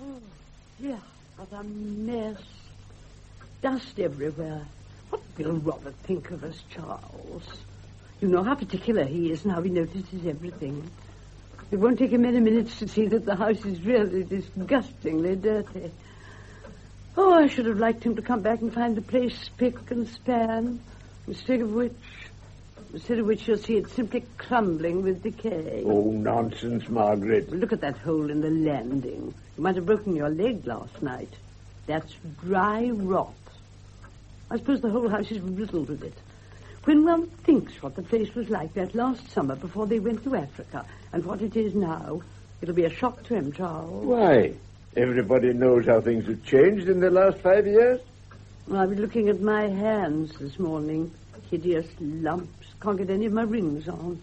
Oh, yeah, what a mess. Dust everywhere. What will Robert think of us, Charles? You know how particular he is and how he notices everything. It won't take him many minutes to see that the house is really disgustingly dirty. Oh, I should have liked him to come back and find the place spick and span, instead of which you'll see it simply crumbling with decay. Oh, nonsense, Margaret. Look at that hole in the landing. You might have broken your leg last night. That's dry rot. I suppose the whole house is riddled with it. When one thinks what the place was like that last summer before they went to Africa and what it is now, it'll be a shock to him, Charles. Why? Everybody knows how things have changed in the last 5 years. Well, I was looking at my hands this morning. Hideous lumps. Can't get any of my rings on.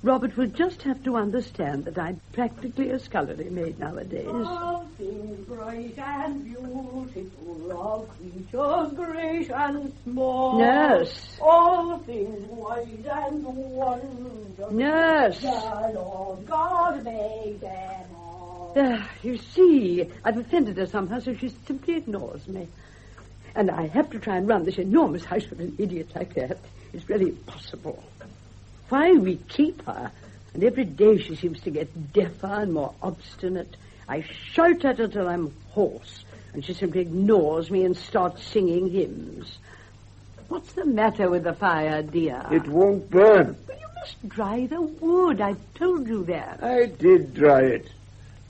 Robert will just have to understand that I'm practically a scullery maid nowadays. All things bright and beautiful, all creatures great and small. Nurse. All things wise and wonderful. Nurse. The Lord God made them all. You see, I've offended her somehow, so she simply ignores me. And I have to try and run this enormous house with an idiot like that. It's really impossible. Why we keep her, and every day she seems to get deafer and more obstinate. I shout at her till I'm hoarse, and she simply ignores me and starts singing hymns. What's the matter with the fire, dear? It won't burn. Well, you must dry the wood. I've told you that. I did dry it.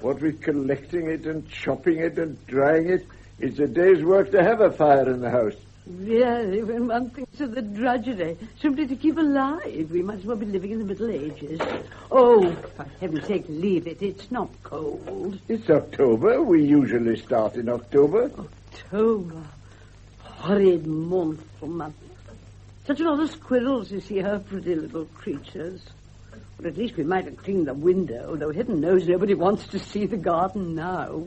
What with collecting it and chopping it and drying it, it's a day's work to have a fire in the house. Really, when one thinks of the drudgery, simply to keep alive, we might as well be living in the Middle Ages. Oh, for heaven's sake, leave it. It's not cold. It's October. We usually start in October. October. Horrid, mournful month. Such a lot of squirrels, you see, her pretty little creatures. But at least we might have cleaned the window, though heaven knows nobody wants to see the garden now.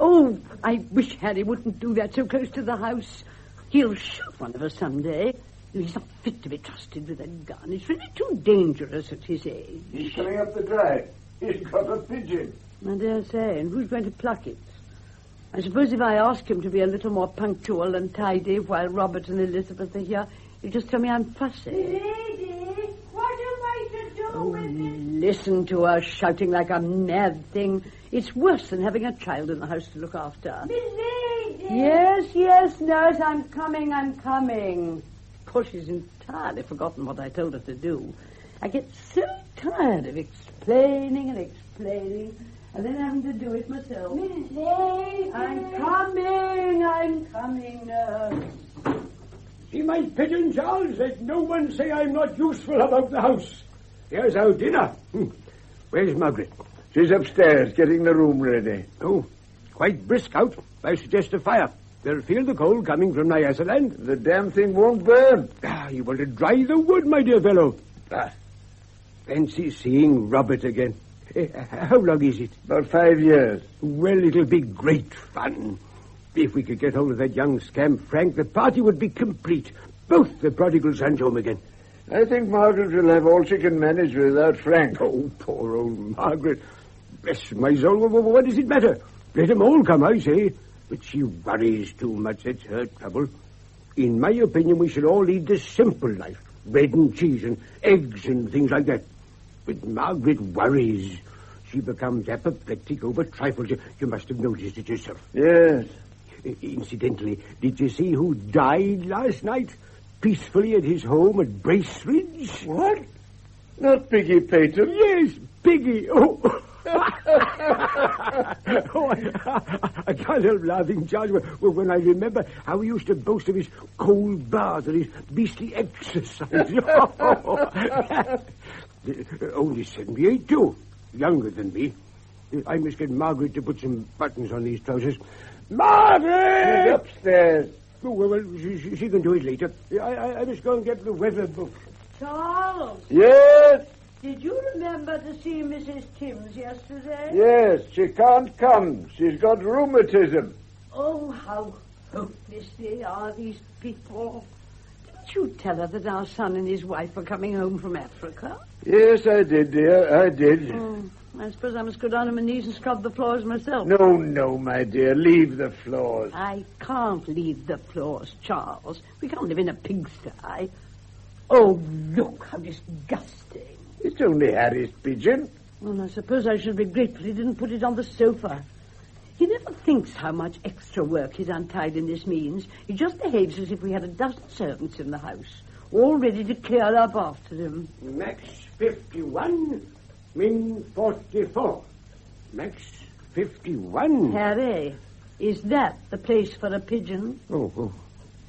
Oh, I wish Harry wouldn't do that so close to the house. He'll shoot one of us someday. He's not fit to be trusted with a gun. It's really too dangerous at his age. He's coming up the drive. He's got a pigeon. I dare say. And who's going to pluck it? I suppose if I ask him to be a little more punctual and tidy while Robert and Elizabeth are here, he'll just tell me I'm fussy. Lady, what am I to do Oh, with this? listen to her shouting like a mad thing. It's worse than having a child in the house to look after. Lady! Yes, nurse, I'm coming. Of course, she's entirely forgotten what I told her to do. I get so tired of explaining, and then having to do it myself. Lady! I'm coming, nurse. See my pigeon, Charles? Let no one say I'm not useful about the house. Here's our dinner. Where's Margaret? She's upstairs getting the room ready. Oh, quite brisk out. I suggest a fire. They'll feel the cold coming from Nyasaland. The damn thing won't burn. You want to dry the wood, my dear fellow. Fancy seeing Robert again. How long is it? About 5 years. Well, it'll be great fun. If we could get hold of that young scamp Frank, the party would be complete. Both the prodigal sons home again. I think Margaret will have all she can manage without Frank. Oh, poor old Margaret. Bless my soul, what does it matter? Let them all come, I say. But she worries too much, that's her trouble. In my opinion, we should all lead the simple life. Bread and cheese and eggs and things like that. But Margaret worries. She becomes apoplectic over trifles. You must have noticed it yourself. Yes. Incidentally, did you see who died last night? Peacefully at his home at Braceridge? What? Not Piggy Payton? Yes, Piggy. Oh. I can't help laughing, Charles, when I remember how he used to boast of his cold bath and his beastly exercise. Only 78, too. Younger than me. I must get Margaret to put some buttons on these trousers. Margaret! She's upstairs. Oh, well, she can do it later. I must go and get the weather book. Charles, Yes? did you remember to see Mrs. Timms yesterday? Yes, she can't come. She's got rheumatism. Oh, how hopeless they are, these people. Didn't you tell her that our son and his wife are coming home from Africa? Yes, I did, dear. I did. I suppose I must go down on my knees and scrub the floors myself. No, my dear. Leave the floors. I can't leave the floors, Charles. We can't live in a pigsty. Oh, look, how disgusting. It's only Harry's pigeon. Well, I suppose I should be grateful he didn't put it on the sofa. He never thinks how much extra work his untidiness means. He just behaves as if we had a dozen servants in the house, all ready to clear up after him. Max 51, Min 44. Max 51. Harry, is that the place for a pigeon? Oh.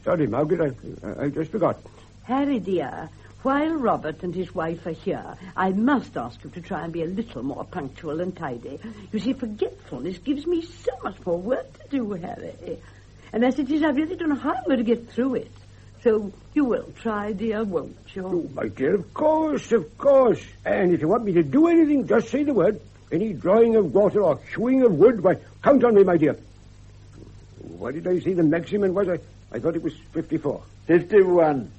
Sorry, Margaret, I just forgot. Harry, dear, while Robert and his wife are here, I must ask you to try and be a little more punctual and tidy. You see, forgetfulness gives me so much more work to do, Harry. And as it is, I really don't know how I'm going to get through it. So you will try, dear, won't you? Oh, my dear, of course. And if you want me to do anything, just say the word. Any drawing of water or hewing of wood, why, count on me, my dear. What did I say the maximum was? I thought it was 54. 51.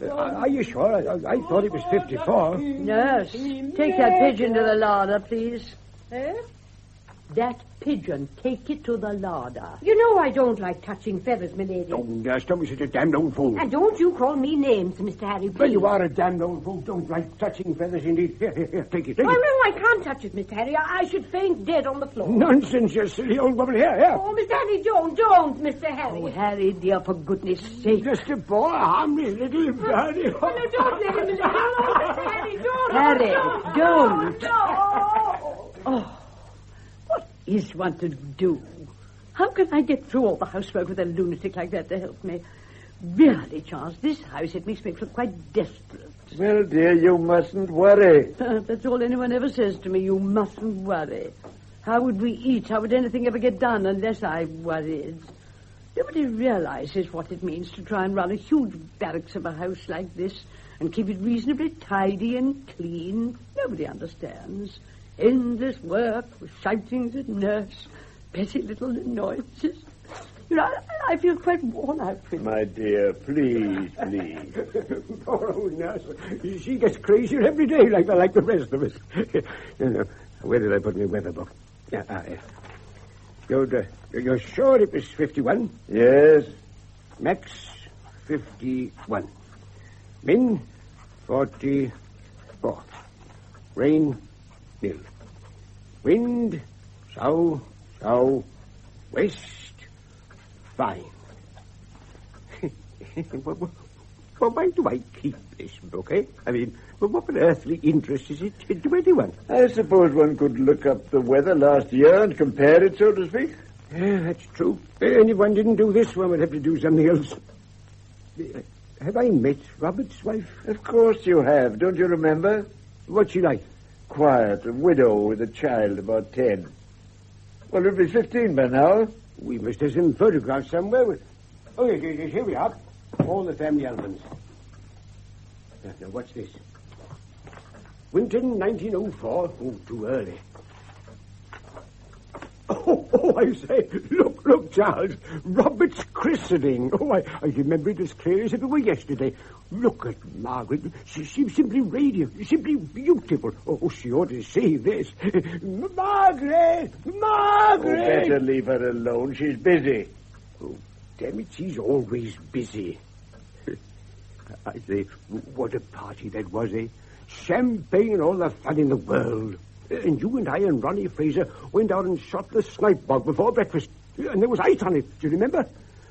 Are you sure? I thought it was 54. Yes. Take that pigeon to the larder, please. Eh? That pigeon, take it to the larder. You know I don't like touching feathers, my lady. Oh, nurse, don't be such a damned old fool. And don't you call me names, Mr. Harry, please. Well, you are a damned old fool. Don't like touching feathers, indeed. Here, take it. Oh, no, I can't touch it, Mr. Harry. I should faint dead on the floor. Nonsense, you silly old woman. Here. Oh, Mr. Harry, don't, Mr. Harry. Oh, Harry, dear, for goodness sake. Just a poor, harmless little birdie. Oh, no, don't let him, Mr. Harry, don't. Harry, don't. No. Oh. Is one to do? How can I get through all the housework with a lunatic like that to help me? Really, Charles, this house, it makes me feel quite desperate. Well, dear, you mustn't worry. That's all anyone ever says to me. You mustn't worry. How would we eat? How would anything ever get done unless I worried? Nobody realizes what it means to try and run a huge barracks of a house like this and keep it reasonably tidy and clean. Nobody understands. Endless work, shoutings at nurse, petty little annoyances. You know, I feel quite worn out with it. My dear, please. Poor old nurse. She gets crazier every day like the rest of us. Where did I put my weather book? You're sure it was 51? Yes. Max 51. Min 44. Rain nil. Wind south west fine. Well, why do I keep this book, eh? I mean, what earthly interest is it to anyone? I suppose one could look up the weather last year and compare it, so to speak. Yeah, that's true. And if one didn't do this, one would have to do something else. Have I met Robert's wife? Of course you have. Don't you remember? What's she like? Quiet, a widow with a child about 10. Well, it'll be 15 by now. We must have some photographs somewhere. Oh, yes, here we are. All the family albums. Now, what's this? Winton, 1904. Oh, too early. Oh, I say, look, Charles. Robert's christening. Oh, I remember it as clear as if it were yesterday. Look at Margaret. She's simply radiant, simply beautiful. Oh, she ought to see this. Margaret! Oh, better leave her alone. She's busy. Oh, damn it, she's always busy. I say, what a party that was, eh? Champagne and all the fun in the world. And you and I and Ronnie Fraser went out and shot the snipe bog before breakfast. And there was ice on it, do you remember?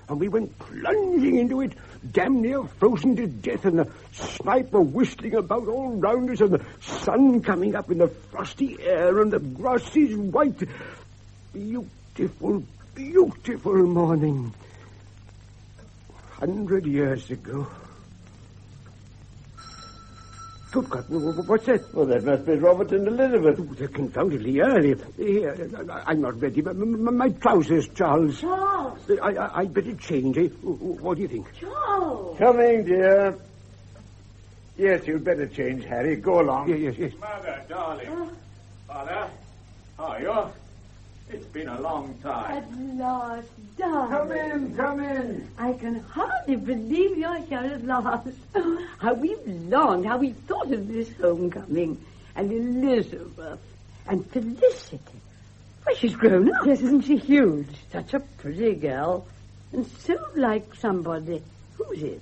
And we went plunging into it, damn near frozen to death, and the snipe were whistling about all round us, and the sun coming up in the frosty air, and the grass is white. Beautiful, beautiful morning. 100 years ago. Good God, what's that? Well, that must be Robert and Elizabeth. Oh, they're confoundedly early. Here, I'm not ready. My trousers, Charles. Charles! I'd better change, eh? What do you think? Charles! Coming, dear. Yes, you'd better change, Harry. Go along. Yes. Mother, darling. Father, how are you? It's been a long time. At last, darling. Come in. I can hardly believe you're here at last. How we've longed, how we thought of this homecoming. And Elizabeth. And Felicity. Why, she's grown up. Yes, isn't she huge? Such a pretty girl. And so like somebody. Who's it?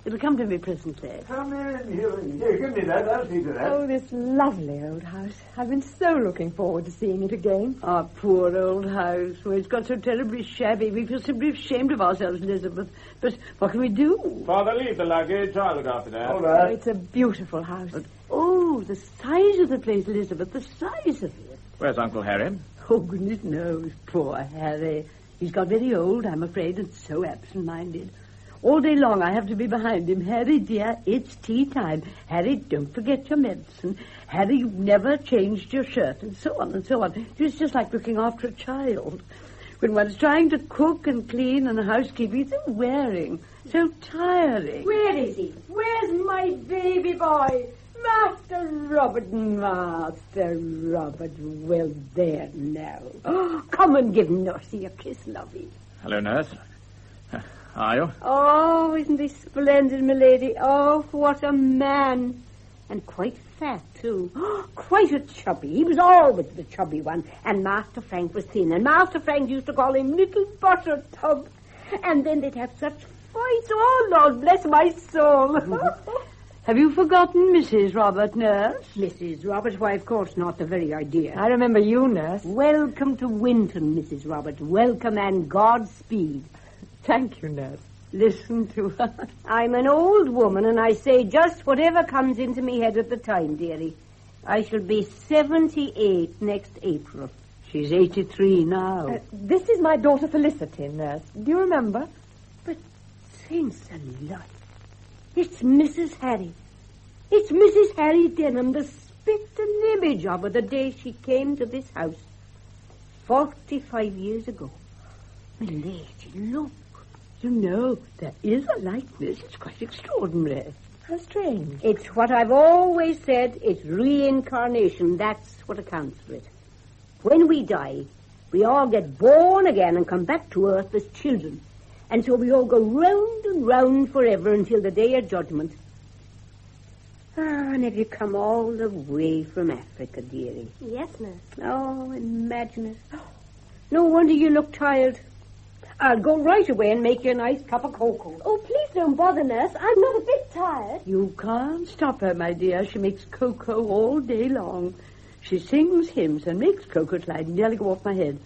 It'll come to me presently. Come in. Here, give me that. I'll see to that. Oh, this lovely old house. I've been so looking forward to seeing it again. Our poor old house. Well, it's got so terribly shabby. We feel simply ashamed of ourselves, Elizabeth. But what can we do? Father, leave the luggage. I'll look after that. All Oh, right. it's a beautiful house. But, oh, the size of the place, Elizabeth. The size of it. Where's Uncle Harry? Oh, goodness knows. Poor Harry. He's got very old, I'm afraid, and so absent-minded. All day long I have to be behind him. Harry, dear, it's tea time. Harry, don't forget your medicine. Harry, you've never changed your shirt, and so on and so on. It's just like looking after a child. When one's trying to cook and clean and housekeeping, it's so wearing, so tiring. Where is he? Where's my baby boy? Master Robert, Master Robert. Well, there now. Oh, come and give Nursey a kiss, lovey. Hello, nurse. How are you? Oh, isn't he splendid, milady? Oh, what a man. And quite fat, too. Quite a chubby. He was always the chubby one. And Master Frank was thin. And Master Frank used to call him Little Butter Tub. And then they'd have such fights. Oh, Lord, bless my soul. Have you forgotten Mrs. Robert, nurse? Mrs. Robert? Why, of course not. The very idea. I remember you, nurse. Welcome to Winton, Mrs. Robert. Welcome and Godspeed. Thank you, nurse. Listen to her. I'm an old woman, and I say just whatever comes into me head at the time, dearie. I shall be 78 next April. She's 83 now. This is my daughter Felicity, nurse. Do you remember? But, saints alive, it's Mrs. Harry. It's Mrs. Harry Denham, the spit and image of her the day she came to this house. 45 years ago. Milady, look. You know, there is a likeness. It's quite extraordinary. How strange. It's what I've always said. It's reincarnation. That's what accounts for it. When we die, we all get born again and come back to earth as children. And so we all go round and round forever until the day of judgment. Ah, and have you come all the way from Africa, dearie? Yes, nurse. Oh, imagine it. No wonder you look tired. I'll go right away and make you a nice cup of cocoa. Oh, please don't bother, nurse. I'm not a bit tired. You can't stop her, my dear. She makes cocoa all day long. She sings hymns and makes cocoa till I nearly go off my head.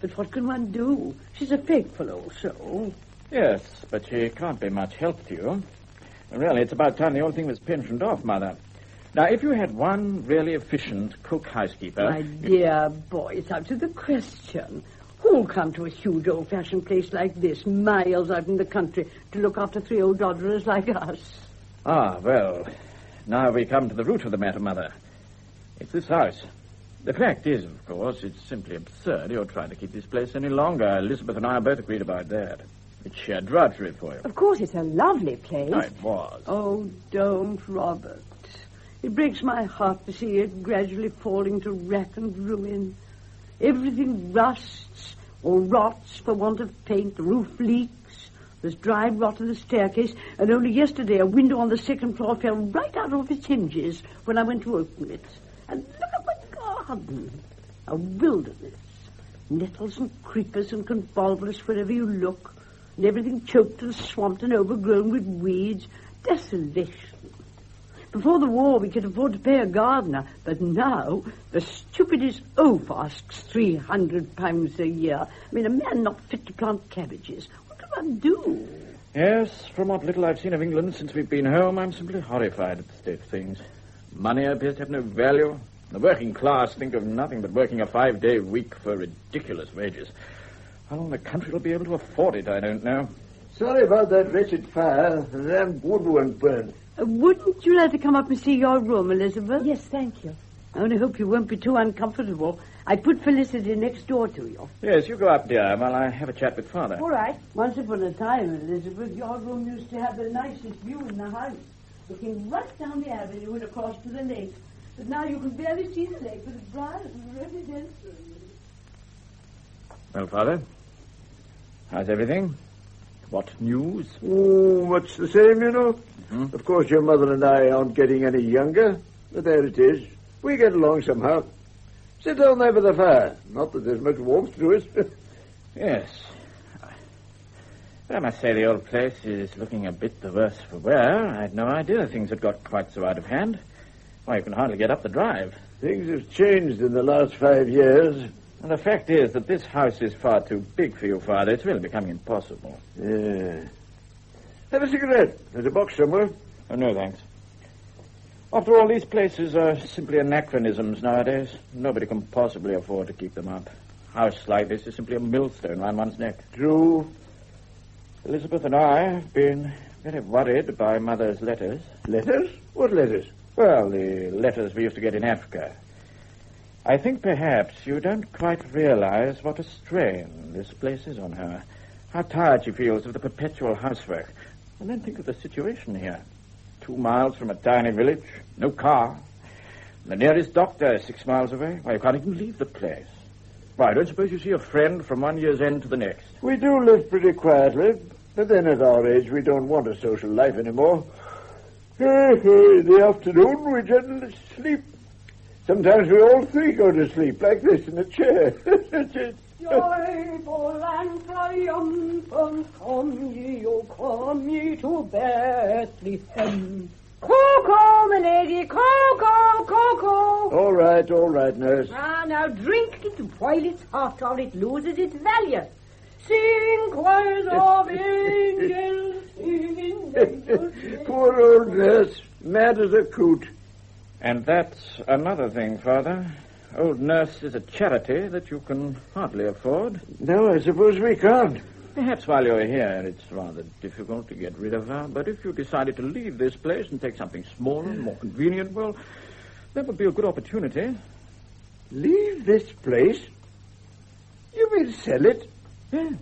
But what can one do? She's a faithful old soul. Yes, but she can't be much help to you. Really, it's about time the old thing was pensioned off, Mother. Now, if you had one really efficient cook-housekeeper... My dear boy, it's out of the question. Who'll come to a huge old-fashioned place like this, miles out in the country, to look after 3 old dodderers like us? Ah, well, now we come to the root of the matter, Mother. It's this house. The fact is, of course, it's simply absurd you're trying to keep this place any longer. Elizabeth and I are both agreed about that. It's sheer drudgery for you. Of course, it's a lovely place. No, it was. Oh, don't, Robert. It breaks my heart to see it gradually falling to wreck and ruin. Everything rusts or rots for want of paint. The roof leaks. There's dried rot in the staircase. And only yesterday a window on the 2nd floor fell right out of its hinges when I went to open it. And look at the garden. A wilderness. Nettles and creepers and convolvulus wherever you look. And everything choked and swamped and overgrown with weeds. Desolation. Before the war, we could afford to pay a gardener, but now the stupidest oaf asks £300 a year. I mean, a man not fit to plant cabbages. What can one do? Yes, from what little I've seen of England since we've been home, I'm simply horrified at the state of things. Money appears to have no value. The working class think of nothing but working a 5-day week for ridiculous wages. How long the country will be able to afford it, I don't know. Sorry about that wretched fire. The damn wood won't burn. Wouldn't you like to come up and see your room, Elizabeth? Yes, thank you. I only hope you won't be too uncomfortable. I put Felicity next door to you. Yes, you go up, dear, while I have a chat with Father. All right. Once upon a time, Elizabeth, your room used to have the nicest view in the house, looking right down the avenue and across to the lake. But now you can barely see the lake, but it's bright and rhododendron. Well, Father, how's everything? What news? Oh, much the same, you know. Mm-hmm. Of course, your mother and I aren't getting any younger, but there it is. We get along somehow. Sit down there by the fire. Not that there's much warmth to it. Yes. But I must say the old place is looking a bit the worse for wear. I had no idea things had got quite so out of hand. Why, you can hardly get up the drive. Things have changed in the last 5 years. And the fact is that this house is far too big for you, Father. It's really becoming impossible. Yeah. Have a cigarette. There's a box somewhere. Oh, no, thanks. After all, these places are simply anachronisms nowadays. Nobody can possibly afford to keep them up. A house like this is simply a millstone around one's neck. True. Elizabeth and I have been very worried by Mother's letters. Letters? What letters? Well, the letters we used to get in Africa. I think perhaps you don't quite realize what a strain this place is on her. How tired she feels of the perpetual housework. And then think of the situation here. 2 miles from a tiny village, no car. The nearest doctor is 6 miles away. Why, you can't even leave the place. Why, I don't suppose you see a friend from one year's end to the next. We do live pretty quietly, but then at our age we don't want a social life anymore. In the afternoon we generally sleep. Sometimes we all three go to sleep like this in a chair. Joyful and triumphant, come ye to Bethlehem. Cocoa, my lady, cocoa, cocoa. All right, nurse. Now drink it while it's hot, or it loses its value. Sing choirs of angels, singing angels. Poor old nurse, mad as a coot. And that's another thing, Father. Old Nurse is a charity that you can hardly afford. No, I suppose we can't. Perhaps while you're here, it's rather difficult to get rid of her. But if you decided to leave this place and take something smaller and more convenient, well, that would be a good opportunity. Leave this place? You mean sell it? Yes.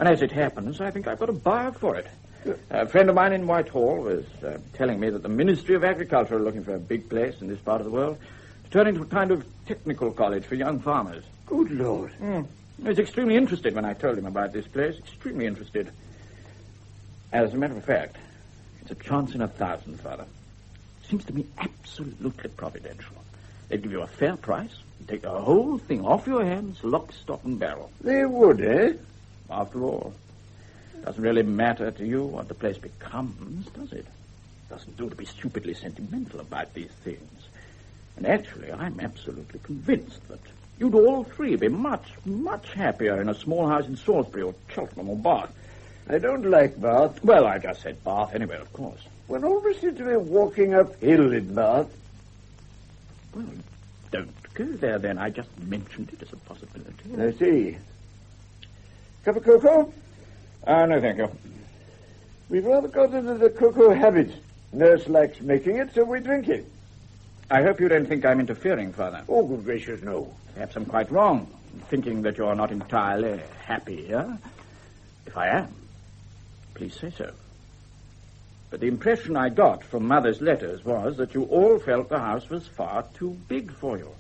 And as it happens, I think I've got a buyer for it. A friend of mine in Whitehall was telling me that the Ministry of Agriculture are looking for a big place in this part of the world to turn into a kind of technical college for young farmers. Good Lord. He was extremely interested when I told him about this place. Extremely interested. As a matter of fact, it's a chance in 1,000, Father. It seems to me absolutely providential. They'd give you a fair price and take the whole thing off your hands, lock, stock, and barrel. They would, eh? After all, it doesn't really matter to you what the place becomes, does it? It doesn't do to be stupidly sentimental about these things. And actually, I'm absolutely convinced that you'd all three be much, much happier in a small house in Salisbury or Cheltenham or Bath. I don't like Bath. Well, I just said Bath anyway, of course. One always seems to be walking uphill in Bath. Well, don't go there then. I just mentioned it as a possibility. I see. Cup of cocoa? No, thank you. We've rather got into the cocoa habit. Nurse likes making it, so we drink it. I hope you don't think I'm interfering, Father. Oh, good gracious, no. Perhaps I'm quite wrong in thinking that you're not entirely happy here. If I am, please say so. But the impression I got from Mother's letters was that you all felt the house was far too big for you.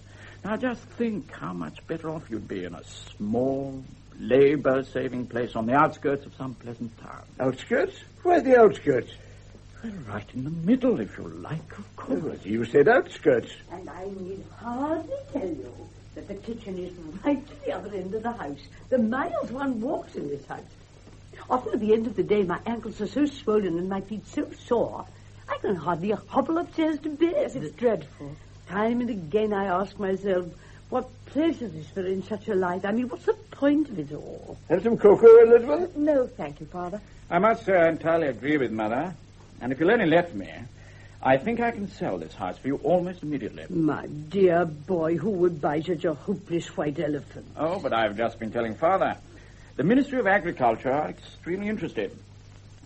Now just think how much better off you'd be in a small, labor-saving place on the outskirts of some pleasant town. Outskirts? Why the outskirts? Well, right in the middle, if you like, of course. Well, you said outskirts. And I need hardly tell you that the kitchen is right to the other end of the house. The miles one walks in this house. Often at the end of the day, my ankles are so swollen and my feet so sore, I can hardly hobble upstairs to bed. It's dreadful. Time and again I ask myself, what pleasure is there in such a life? I mean, what's the point of it all? Have some cocoa, Elizabeth? No, thank you, Father. I must say I entirely agree with Mother. And if you'll only let me, I think I can sell this house for you almost immediately. My dear boy, who would buy such a hopeless white elephant? Oh, but I've just been telling Father. The Ministry of Agriculture are extremely interested.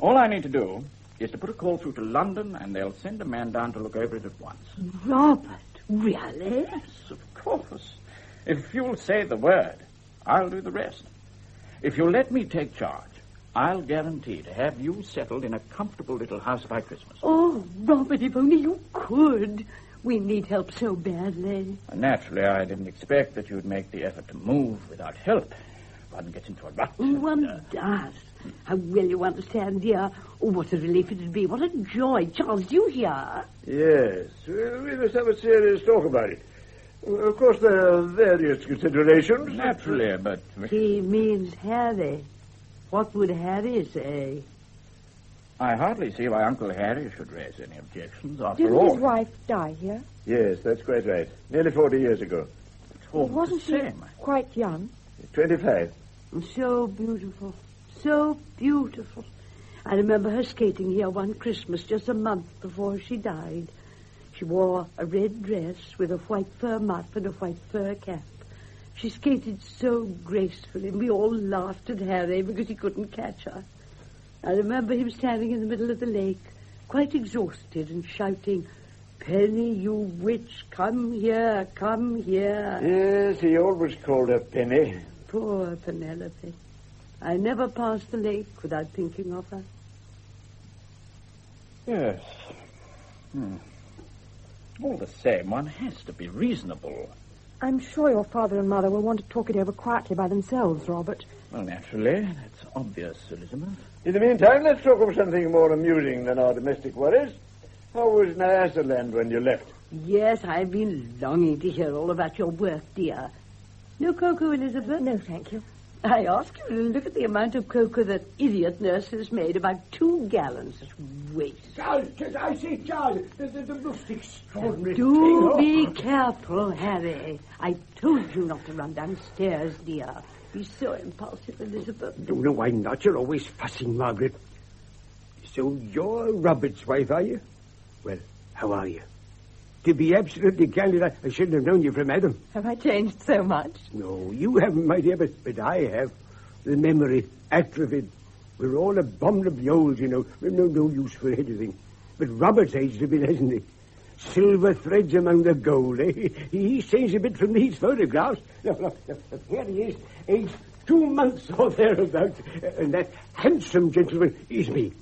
All I need to do is to put a call through to London, and they'll send a man down to look over it at once. Robert, really? Yes, of course. If you'll say the word, I'll do the rest. If you'll let me take charge, I'll guarantee to have you settled in a comfortable little house by Christmas. Oh, Robert, if only you could. We need help so badly. Naturally, I didn't expect that you'd make the effort to move without help. one gets into a rut. One does. How well you understand, dear. Oh, what a relief it would be. What a joy. Charles, do you hear? Yes. We must have a serious talk about it. Of course, there are various considerations. Naturally, but... He means Harry. What would Harry say? I hardly see why Uncle Harry should raise any objections, after Didn't all. his wife die here? Yes, that's quite right. Nearly 40 years ago. Wasn't she same. quite young? 25. So beautiful. So beautiful. I remember her skating here one Christmas just a month before she died. She wore a red dress with a white fur muff and a white fur cap. She skated so gracefully, and we all laughed at Harry because he couldn't catch her. I remember him standing in the middle of the lake, quite exhausted, and shouting, "Penny, you witch, come here, come here." Yes, he always called her Penny. Poor Penelope. I never passed the lake without thinking of her. Yes. All the same, one has to be reasonable. I'm sure your father and mother will want to talk it over quietly by themselves, Robert. Well, naturally. That's obvious, Elizabeth. In the meantime, let's talk of something more amusing than our domestic worries. How was Nyasaland when you left? Yes, I've been longing to hear all about your work, dear. No cocoa, Elizabeth? No, thank you. I asked you to look at the amount of cocoa that idiot nurse has made, about 2 gallons. It's waste. Charles, I say, Charles, the most extraordinary Do thing. be careful, Harry. I told you not to run downstairs, dear. Be so impulsive, Elizabeth. No, I'm not. You're always fussing, Margaret. So you're Robert's wife, are you? Well, how are you? To be absolutely candid, I shouldn't have known you from Adam. Have I changed so much? No, you haven't, my dear, but I have. The memory, atrophied. We're all abominably old, you know. No use for anything. But Robert's aged a bit, hasn't he? Silver threads among the gold, eh? He's changed a bit from these photographs. Look, here he is, aged 2 months or thereabouts. And that handsome gentleman is me.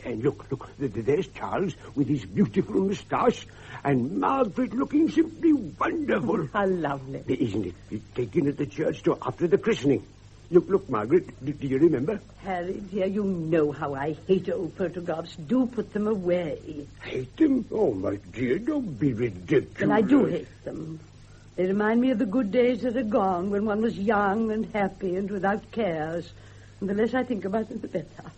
And look, there's Charles with his beautiful moustache, and Margaret looking simply wonderful. How lovely. Isn't it? Taken at the church door after the christening. Look, Margaret, do you remember? Harry, dear, you know how I hate old photographs. Do put them away. Hate them? Oh, my dear, don't be ridiculous. Well, I do hate them. They remind me of the good days that are gone, when one was young and happy and without cares. And the less I think about them, the better.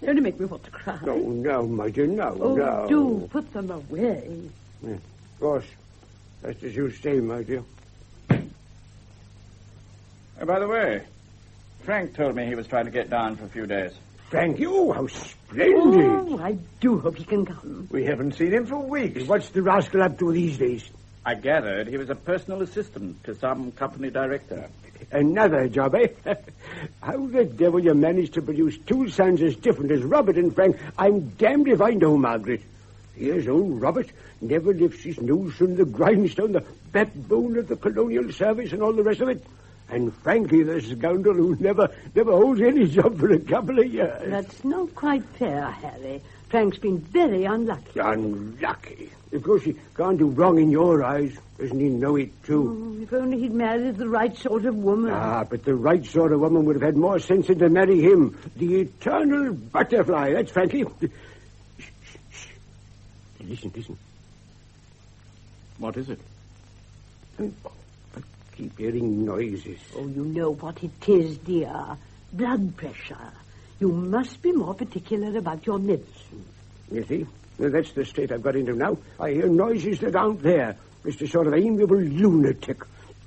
They only make me want to cry. No, my dear, no. Do put them away. Yeah, of course. That's as you say, my dear. By the way, Frank told me he was trying to get down for a few days. Thank you. How splendid. Oh, I do hope he can come. We haven't seen him for weeks. What's the rascal up to these days? I gathered he was a personal assistant to some company director. Another job, eh? How the devil you managed to produce 2 sons as different as Robert and Frank, I'm damned if I know, Margaret. Here's old Robert, never lifts his nose from the grindstone, the backbone of the colonial service and all the rest of it. And Frankie, the scoundrel who never holds any job for a couple of years. That's not quite fair, Harry. Frank's been very unlucky. Unlucky? Of course, he can't do wrong in your eyes. Doesn't he know it, too? Oh, if only he'd married the right sort of woman. But the right sort of woman would have had more sense than to marry him. The eternal butterfly. That's Frankie. Shh. Listen. What is it? I keep hearing noises. Oh, you know what it is, dear. Blood pressure. You must be more particular about your medicine. You see? Well, that's the state I've got into now. I hear noises that aren't there. Just a sort of amiable lunatic.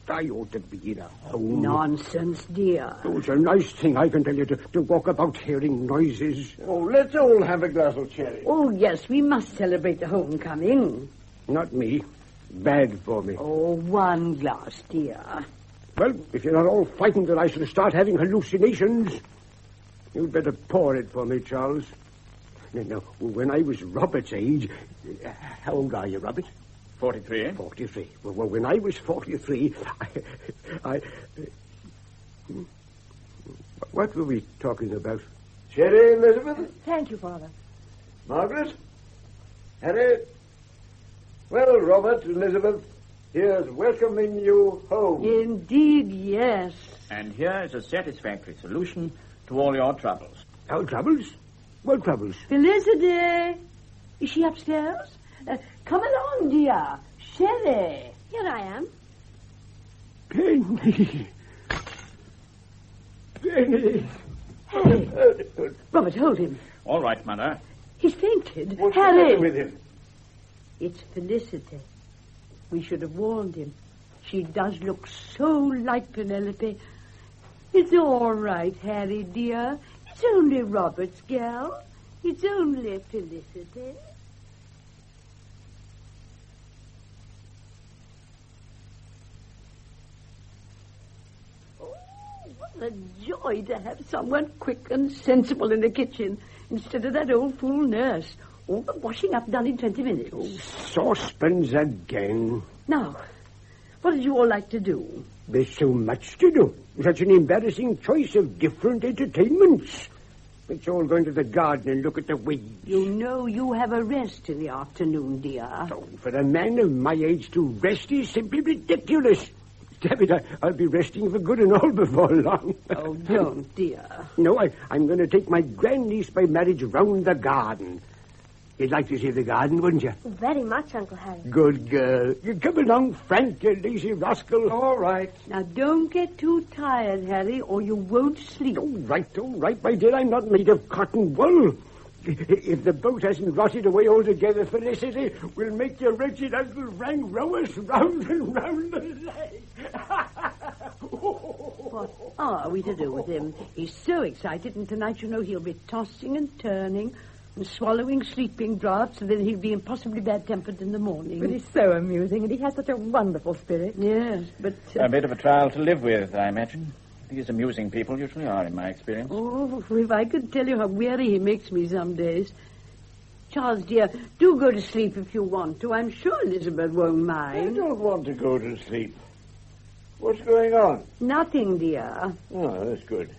I ought to be in a home. Nonsense, dear. Oh, it's a nice thing, I can tell you, to walk about hearing noises. Oh, let's all have a glass of sherry. Oh, yes, we must celebrate the homecoming. Not me. Bad for me. Oh, 1 glass, dear. Well, if you're not all frightened that I shall start having hallucinations, you'd better pour it for me, Charles. Now, when I was Robert's age... how old are you, Robert? 43. 43. Well, when I was 43, I... What were we talking about? Sherry, Elizabeth? Thank you, Father. Margaret? Harry? Well, Robert, Elizabeth, here's welcoming you home. Indeed, yes. And here is a satisfactory solution to all your troubles. Our troubles? What troubles? Felicity! Is she upstairs? Come along, dear. Sherry. Here I am. Penny. Penny. Harry. Robert, hold him. All right, Mother. He's fainted. What's Harry. the matter with him? It's Felicity. We should have warned him. She does look so like Penelope. It's all right, Harry, dear. It's only Robert's girl. It's only Felicity. Oh, what a joy to have someone quick and sensible in the kitchen instead of that old fool nurse. All the washing up done in 20 minutes. Oh, saucepans again. Now, what did you all like to do? There's so much to do. Such an embarrassing choice of different entertainments. Let's all go into the garden and look at the weeds. You know you have a rest in the afternoon, dear. Oh, for a man of my age to rest is simply ridiculous. Damn it, I'll be resting for good and all before long. Oh, don't, dear. No, I'm going to take my grandniece by marriage round the garden. You'd like to see the garden, wouldn't you? Very much, Uncle Harry. Good girl. You come along, Frank, you lazy rascal. All right. Now, don't get too tired, Harry, or you won't sleep. All right, my dear. I'm not made of cotton wool. If the boat hasn't rotted away altogether, Felicity, we'll make your wretched Uncle Frank row us round and round the lake. What are we to do with him? He's so excited, and tonight, you know, he'll be tossing and turning and swallowing sleeping draughts, and then he'll be impossibly bad-tempered in the morning. But he's so amusing, and he has such a wonderful spirit. Yes, but... A bit of a trial to live with, I imagine. These amusing people usually are, in my experience. Oh, if I could tell you how weary he makes me some days. Charles, dear, do go to sleep if you want to. I'm sure Elizabeth won't I mind. don't want to go to sleep. What's going on? Nothing, dear. Oh, that's good.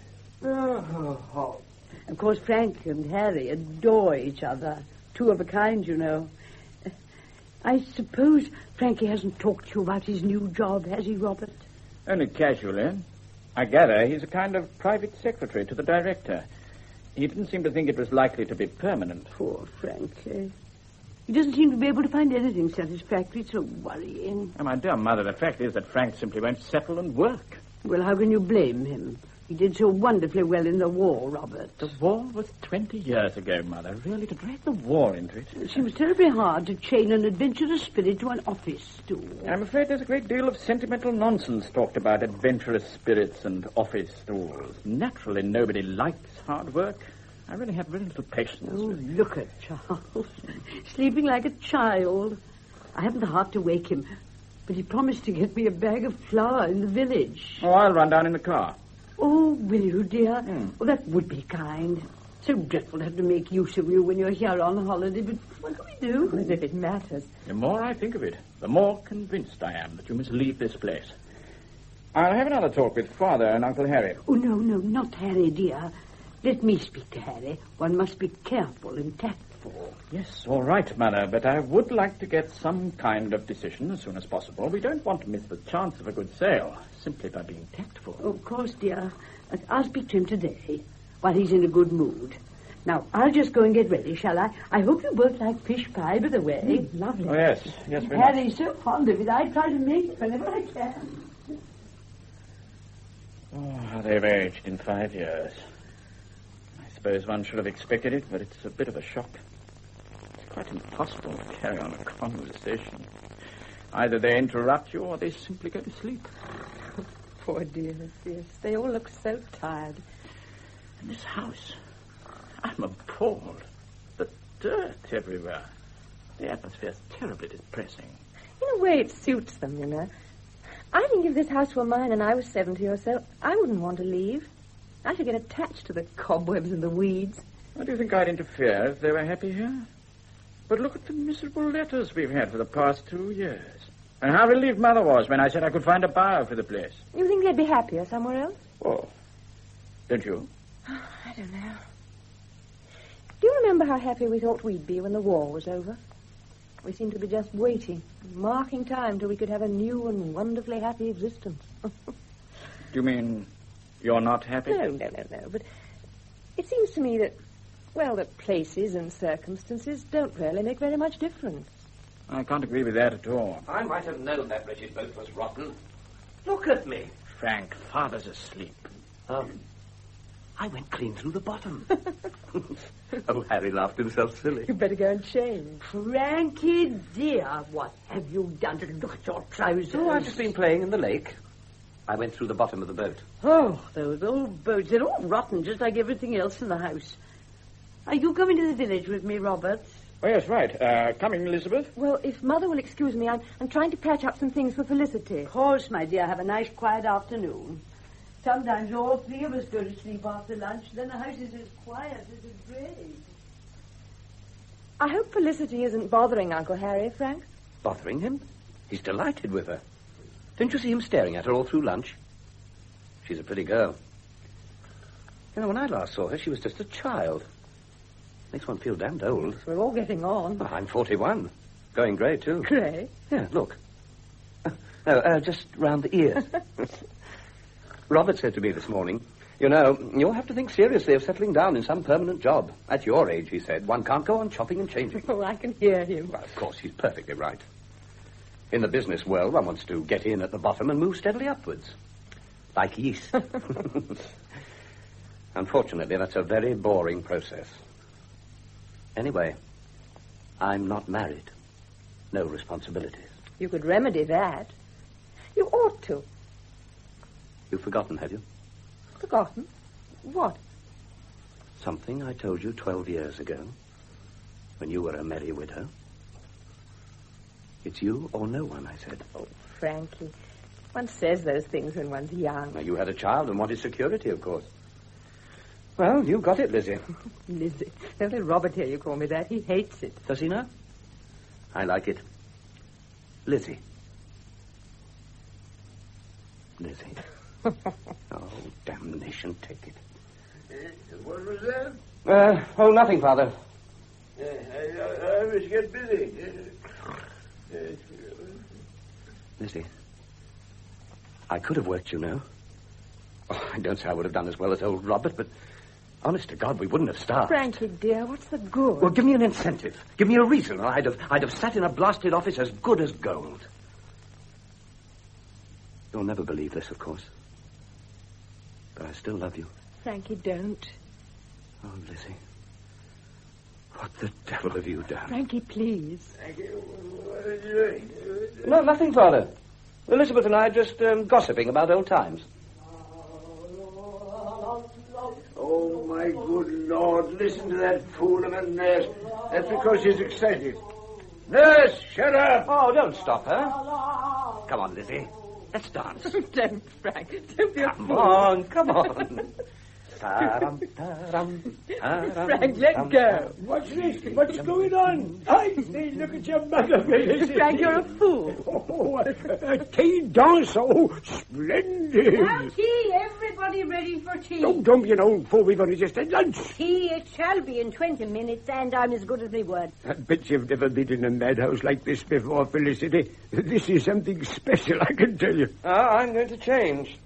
Of course, Frank and Harry adore each other. Two of a kind, you know. I suppose Frankie hasn't talked to you about his new job, has he, Robert? Only casually. I gather he's a kind of private secretary to the director. He didn't seem to think it was likely to be permanent. Poor Frankie. He doesn't seem to be able to find anything satisfactory. It's so worrying. My dear mother, the fact is that Frank simply won't settle and work. Well, how can you blame him? He did so wonderfully well in the war, Robert. The war was 20 years ago, Mother. Really, to drag the war into it. It seems terribly hard to chain an adventurous spirit to an office stool. I'm afraid there's a great deal of sentimental nonsense talked about adventurous spirits and office stools. Naturally, nobody likes hard work. I really have very little patience. Oh, look at Charles. Sleeping like a child. I haven't the heart to wake him, but he promised to get me a bag of flour in the village. Oh, I'll run down in the car. Oh, will you, dear? Oh, that would be kind. So dreadful to have to make use of you when you're here on holiday, but what can we do? As if it matters. The more I think of it, the more convinced I am that you must leave this place. I'll have another talk with Father and Uncle Harry. Oh, no, not Harry, dear. Let me speak to Harry. One must be careful and tactful. Yes, all right, Mother, but I would like to get some kind of decision as soon as possible. We don't want to miss the chance of a good sale, simply by being tactful. Oh, of course, dear. I'll speak to him today, while he's in a good mood. Now, I'll just go and get ready, shall I? I hope you both like fish pie, by the way. Lovely. Oh, yes, very much. Harry's so fond of it, I try to make it whenever I can. Oh, how they've aged in 5 years. I suppose one should have expected it, but it's a bit of a shock. It's quite impossible to carry on a conversation. Either they interrupt you or they simply go to sleep. Poor dears, yes. They all look so tired. And this house, I'm appalled. The dirt everywhere. The atmosphere's terribly depressing. In a way, it suits them, you know. I think if this house were mine and I was 70 or so, I wouldn't want to leave. I should get attached to the cobwebs and the weeds. Why do you think I'd interfere if they were happy here? But look at the miserable letters we've had for the past 2 years. And how relieved Mother was when I said I could find a buyer for the place. You think they'd be happier somewhere else? Oh, don't you? I don't know. Do you remember how happy we thought we'd be when the war was over? We seemed to be just waiting, marking time till we could have a new and wonderfully happy existence. Do you mean You're not happy? No. But it seems to me that, well, that places and circumstances don't really make very much difference. I can't agree with that at all. I might have known that wretched boat was rotten. Look at me. Frank, Father's asleep. I went clean through the bottom. Oh, Harry laughed himself silly. You better go and change. Frankie, dear, what have you done to look at your trousers? Oh, I've just been playing in the lake. I went through the bottom of the boat. Oh, those old boats. They're all rotten, just like everything else in the house. Are you coming to the village with me, Robert? Oh, yes, right. Coming, Elizabeth? Well, if Mother will excuse me, I'm trying to patch up some things for Felicity. Of course, my dear. Have a nice, quiet afternoon. Sometimes all three of us go to sleep after lunch, then the house is as quiet as a grave. I hope Felicity isn't bothering Uncle Harry, Frank. Bothering him? He's delighted with her. Didn't you see him staring at her all through lunch? She's a pretty girl. You know, when I last saw her, she was just a child. Makes one feel damned old. We're all getting on. Well, I'm 41. Going grey, too. Grey? Yeah, look. Just round the ears. Robert said to me this morning, you know, you'll have to think seriously of settling down in some permanent job. At your age, he said, one can't go on chopping and changing. Oh, I can hear him. Well, of course, he's perfectly right. In the business world, one wants to get in at the bottom and move steadily upwards. Like yeast. Unfortunately, that's a very boring process. Anyway, I'm not married. No responsibilities. You could remedy that. You ought to. You've forgotten, have you? Forgotten? What? Something I told you 12 years ago, when you were a merry widow. It's you or no one, I said. Oh, Frankie. One says those things when one's young. Now, you had a child and wanted security, of course. Well, you got it, Lizzie. Lizzie. Don't let Robert hear you call me that. He hates it. Does he now? I like it. Lizzie. Lizzie. Oh, damnation, take it. What was that? Oh, nothing, Father. I was getting busy. Lizzie, I could have worked, you know. Oh, I don't say I would have done as well as old Robert, but honest to God, we wouldn't have starved. Frankie, dear, what's the good? Well, give me an incentive. Give me a reason, or I'd have sat in a blasted office as good as gold. You'll never believe this, of course. But I still love you. Frankie, don't. Oh, Lizzie. What the devil have you done? Frankie, please. Thank you. What are you doing? No, nothing, Father. Elizabeth and I are just gossiping about old times. Oh, my good Lord, listen to that fool of a nurse. That's because she's excited. Nurse, shut up! Oh, don't stop her. Come on, Lizzie. Let's dance. Don't, Frank. Don't be a Come fool. on, come on. Ta-dum, ta-dum, ta-dum, Frank, let go. What's this? What's going on? I say, look at your mother, Felicity. Frank, you're a fool. Oh, a tea dance. Oh, splendid. Now tea, everybody ready for tea. Oh, don't be an old fool. We've only just had lunch. Tea it shall be in 20 minutes, and I'm as good as my word. I bet you've never been in a madhouse like this before, Felicity. This is something special, I can tell you. I'm going to change.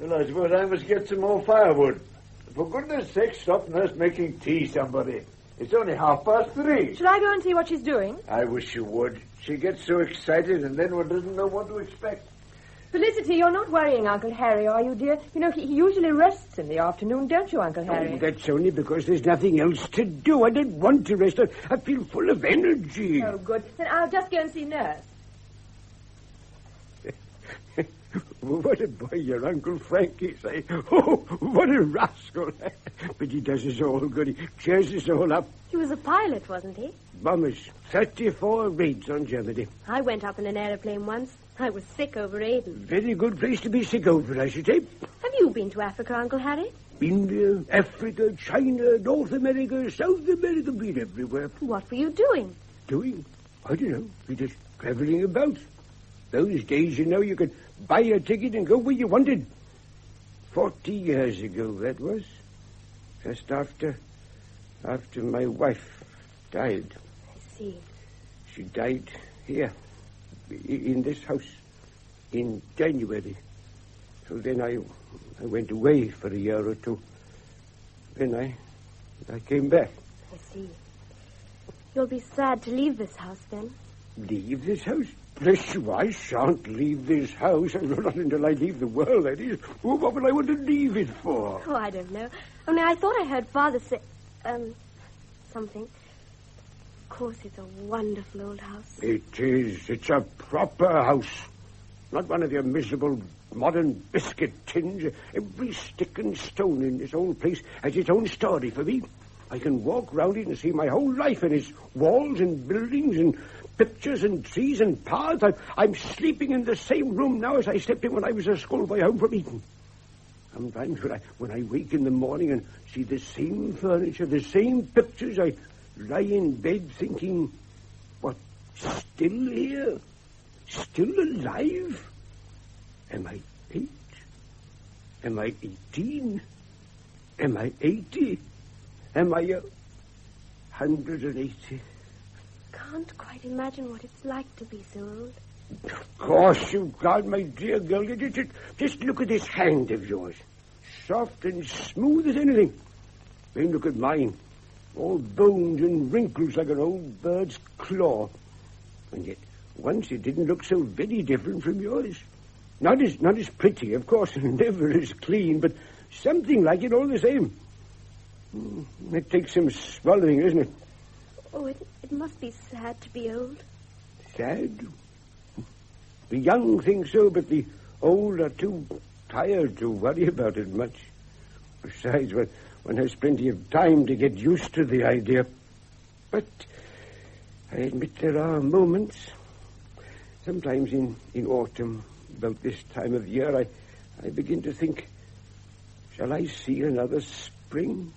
Well, I suppose I must get some more firewood. For goodness sake, stop nurse making tea, somebody. It's only 3:30. Shall I go and see what she's doing? I wish you would. She gets so excited and then one doesn't know what to expect. Felicity, you're not worrying Uncle Harry, are you, dear? You know, he usually rests in the afternoon, don't you, Uncle Harry? Oh, that's only because there's nothing else to do. I don't want to rest. I feel full of energy. Oh, good. Then I'll just go and see Nurse. What a boy your Uncle Frank is, eh? Oh, what a rascal. But he does us all good. He cheers us all up. He was a pilot, wasn't he? Bombers, 34 raids on Germany. I went up in an aeroplane once. I was sick over Aden. Very good place to be sick over, I should say. Have you been to Africa, Uncle Harry? India, Africa, China, North America, South America, been everywhere. What were you doing? Doing? I don't know. We're just traveling about. Those days, you know, you could buy a ticket and go where you wanted. 40 years ago, that was. Just after my wife died. I see. She died here, in this house, in January. So then I went away for a year or two. Then I came back. I see. You'll be sad to leave this house, then? Leave this house? Bless you, I shan't leave this house. Not until I leave the world, that is. Oh, what will I want to leave it for? Oh, I don't know. Only I thought I heard Father say... something. Of course, it's a wonderful old house. It is. It's a proper house. Not one of your miserable modern biscuit tins. Every stick and stone in this old place has its own story for me. I can walk round it and see my whole life in its walls and buildings and pictures and trees and paths. I'm sleeping in the same room now as I slept in when I was a schoolboy home from Eton. Sometimes when I wake in the morning and see the same furniture, the same pictures, I lie in bed thinking, what, still here? Still alive? Am I 8? Am I 18? Am I 80? Am I 180? Can't quite imagine what it's like to be so old. Of course you can't, my dear girl. Just look at this hand of yours. Soft and smooth as anything. Then look at mine. All bones and wrinkles like an old bird's claw. And yet, once it didn't look so very different from yours. Not as pretty, of course, and never as clean, but something like it all the same. It takes some swallowing, isn't it? Oh, it must be sad to be old. Sad? The young think so, but the old are too tired to worry about it much. Besides, one has plenty of time to get used to the idea. But I admit there are moments, sometimes in autumn, about this time of year, I begin to think, shall I see another spring?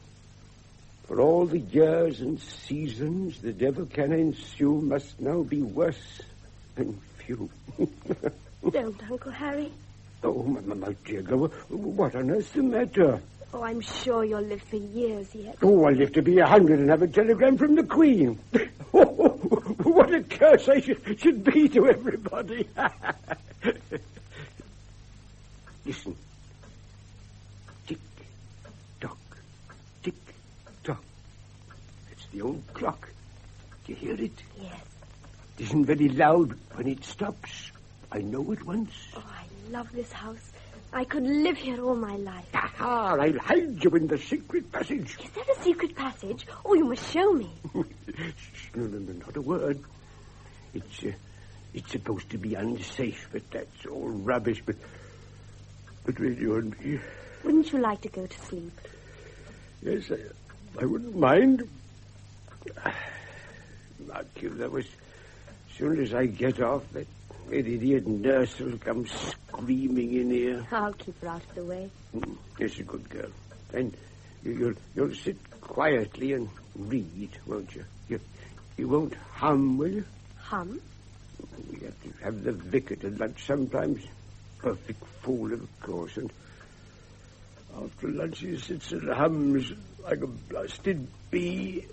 For all the years and seasons that ever can ensue must now be worse than few. Don't, Uncle Harry. Oh, my dear girl, what on earth's the matter? Oh, I'm sure you'll live for years yet. Oh, I'll live to be 100 and have a telegram from the Queen. What a curse I should be to everybody. Listen. Tick-tock, tick-tock. It's the old clock. Do you hear it? Yes. It isn't very loud when it stops. I know it once. Oh, I love this house. I could live here all my life. Aha, I'll hide you in the secret passage. Is there a secret passage? Oh, you must show me. No, not a word. It's supposed to be unsafe, but that's all rubbish. But with you and me... Wouldn't you like to go to sleep? Yes, I wouldn't mind. Mark you, that was... As soon as I get off, that idiot nurse will come screaming in here. I'll keep her out of the way. Yes, a good girl. And you'll sit quietly and read, won't you? You won't hum, will you? Hum? We have to have the vicar to lunch sometimes. Perfect fool, of course. And after lunch he sits and hums like a blasted bee.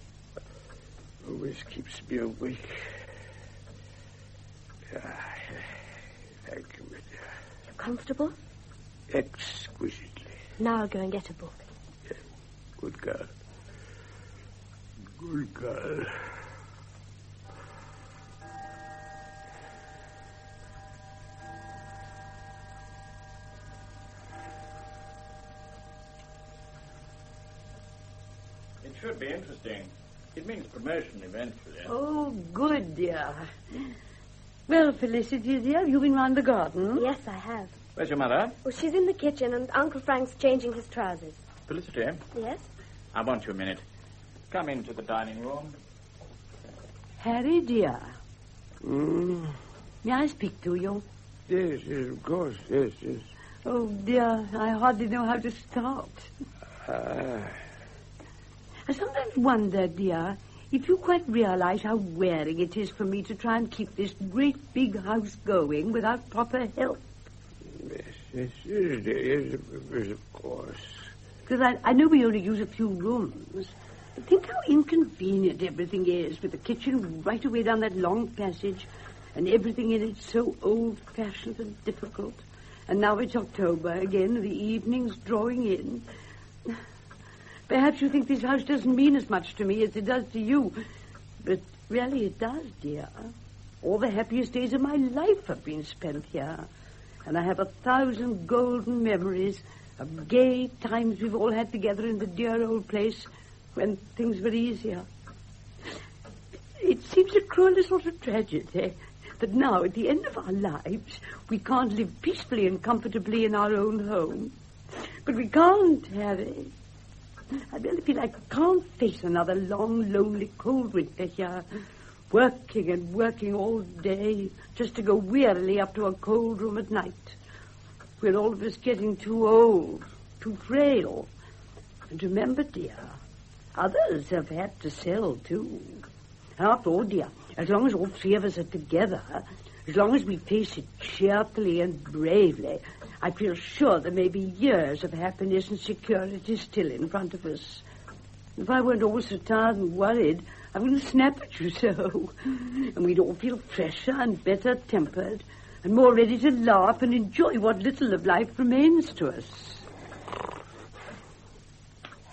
Always keeps me awake. Thank you, my dear. You comfortable? Exquisitely. Now I'll go and get a book. Yeah. Good girl. Good girl. It should be interesting. It means promotion eventually. Oh, good, dear. Well, Felicity, dear, have you been round the garden? Yes, I have. Where's your mother? Oh, she's in the kitchen, and Uncle Frank's changing his trousers. Felicity? Yes? I want you a minute. Come into the dining room. Harry, dear. May I speak to you? Yes, of course. Yes. Oh, dear, I hardly know how to start. I sometimes wonder, dear, if you quite realize how wearing it is for me to try and keep this great big house going without proper help. Yes, of course. Because I know we only use a few rooms. But think how inconvenient everything is, with the kitchen right away down that long passage, and everything in it so old-fashioned and difficult. And now it's October again, the evening's drawing in. Perhaps you think this house doesn't mean as much to me as it does to you. But really it does, dear. All the happiest days of my life have been spent here. And I have 1,000 golden memories of gay times we've all had together in the dear old place when things were easier. It seems a cruel sort of tragedy that now, at the end of our lives, we can't live peacefully and comfortably in our own home. But we can't, Harry. I really feel like I can't face another long, lonely, cold winter here, working and working all day just to go wearily up to a cold room at night. We're all of us getting too old, too frail. And remember, dear, others have had to sell, too. And after all, dear, as long as all three of us are together, as long as we face it cheerfully and bravely, I feel sure there may be years of happiness and security still in front of us. If I weren't all so tired and worried, I wouldn't snap at you so. And we'd all feel fresher and better tempered and more ready to laugh and enjoy what little of life remains to us.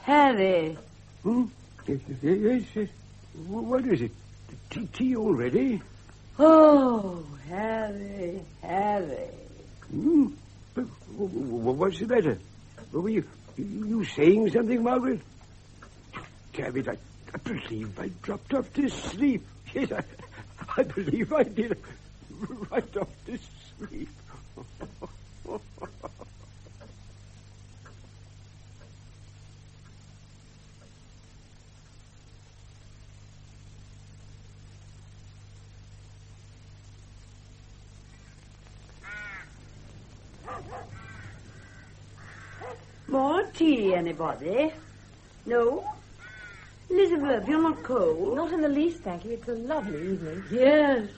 Harry. Yes. What is it? Tea already? Oh, Harry. But what's the matter? Were you saying something, Margaret? Damn it, I believe I dropped off to sleep. Yes, I believe I did. Right off to sleep. More tea, anybody? No? Elizabeth, you're not cold? Not in the least, thank you. It's a lovely evening. Yes.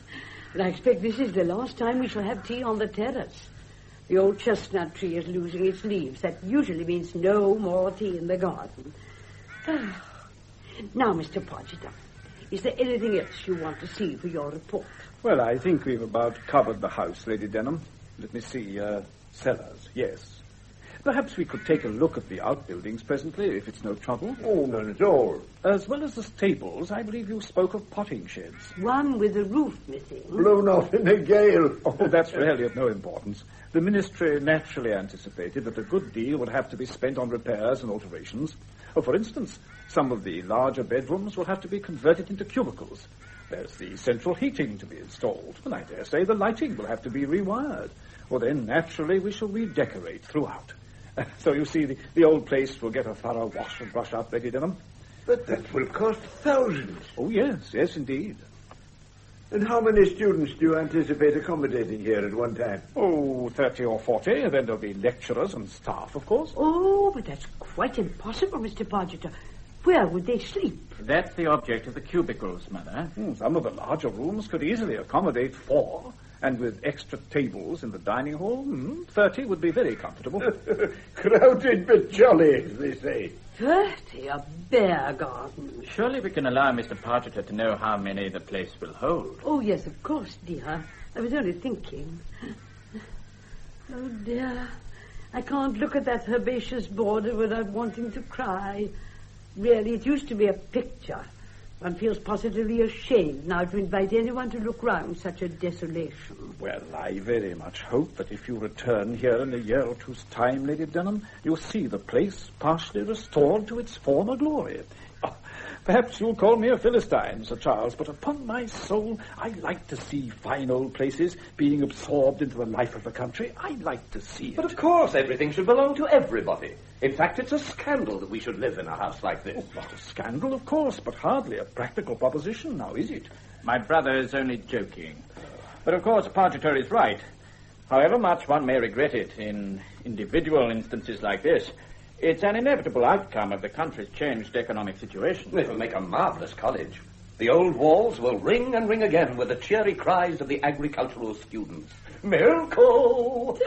But I expect this is the last time we shall have tea on the terrace. The old chestnut tree is losing its leaves. That usually means no more tea in the garden. Now, Mr. Podger, is there anything else you want to see for your report? Well, I think we've about covered the house, Lady Denham. Let me see. Cellars, yes. Perhaps we could take a look at the outbuildings presently, if it's no trouble. Oh, none at all. As well as the stables, I believe you spoke of potting sheds. One with the roof missing. Blown off in a gale. Oh, that's really of no importance. The ministry naturally anticipated that a good deal would have to be spent on repairs and alterations. Oh, for instance, some of the larger bedrooms will have to be converted into cubicles. There's the central heating to be installed, and I dare say the lighting will have to be rewired. Well, then, naturally, we shall redecorate throughout. So, you see, the old place will get a thorough wash and brush up, Lady Denham. But that will cost thousands. Oh, yes, indeed. And how many students do you anticipate accommodating here at one time? Oh, 30 or 40. Then there'll be lecturers and staff, of course. Oh, but that's quite impossible, Mr. Podger. Where would they sleep? That's the object of the cubicles, Mother. Some of the larger rooms could easily accommodate 4. And with extra tables in the dining hall, 30 would be very comfortable. Crowded but jolly, as they say. 30? A bear garden. Surely we can allow Mr. Pargeter to know how many the place will hold. Oh, yes, of course, dear. I was only thinking. Oh, dear. I can't look at that herbaceous border without wanting to cry. Really, it used to be a picture. One feels positively ashamed now to invite anyone to look round such a desolation. Well, I very much hope that if you return here in a year or two's time, Lady Denham, you'll see the place partially restored to its former glory. Perhaps you'll call me a Philistine, Sir Charles, but upon my soul, I like to see fine old places being absorbed into the life of the country. I like to see it. But of course, everything should belong to everybody. In fact, it's a scandal that we should live in a house like this. Oh, not a scandal, of course, but hardly a practical proposition, now is it? My brother is only joking. But of course, Pargeter is right. However much one may regret it in individual instances like this, it's an inevitable outcome of the country's changed economic situation. It will make a marvellous college. The old walls will ring and ring again with the cheery cries of the agricultural students. Milko!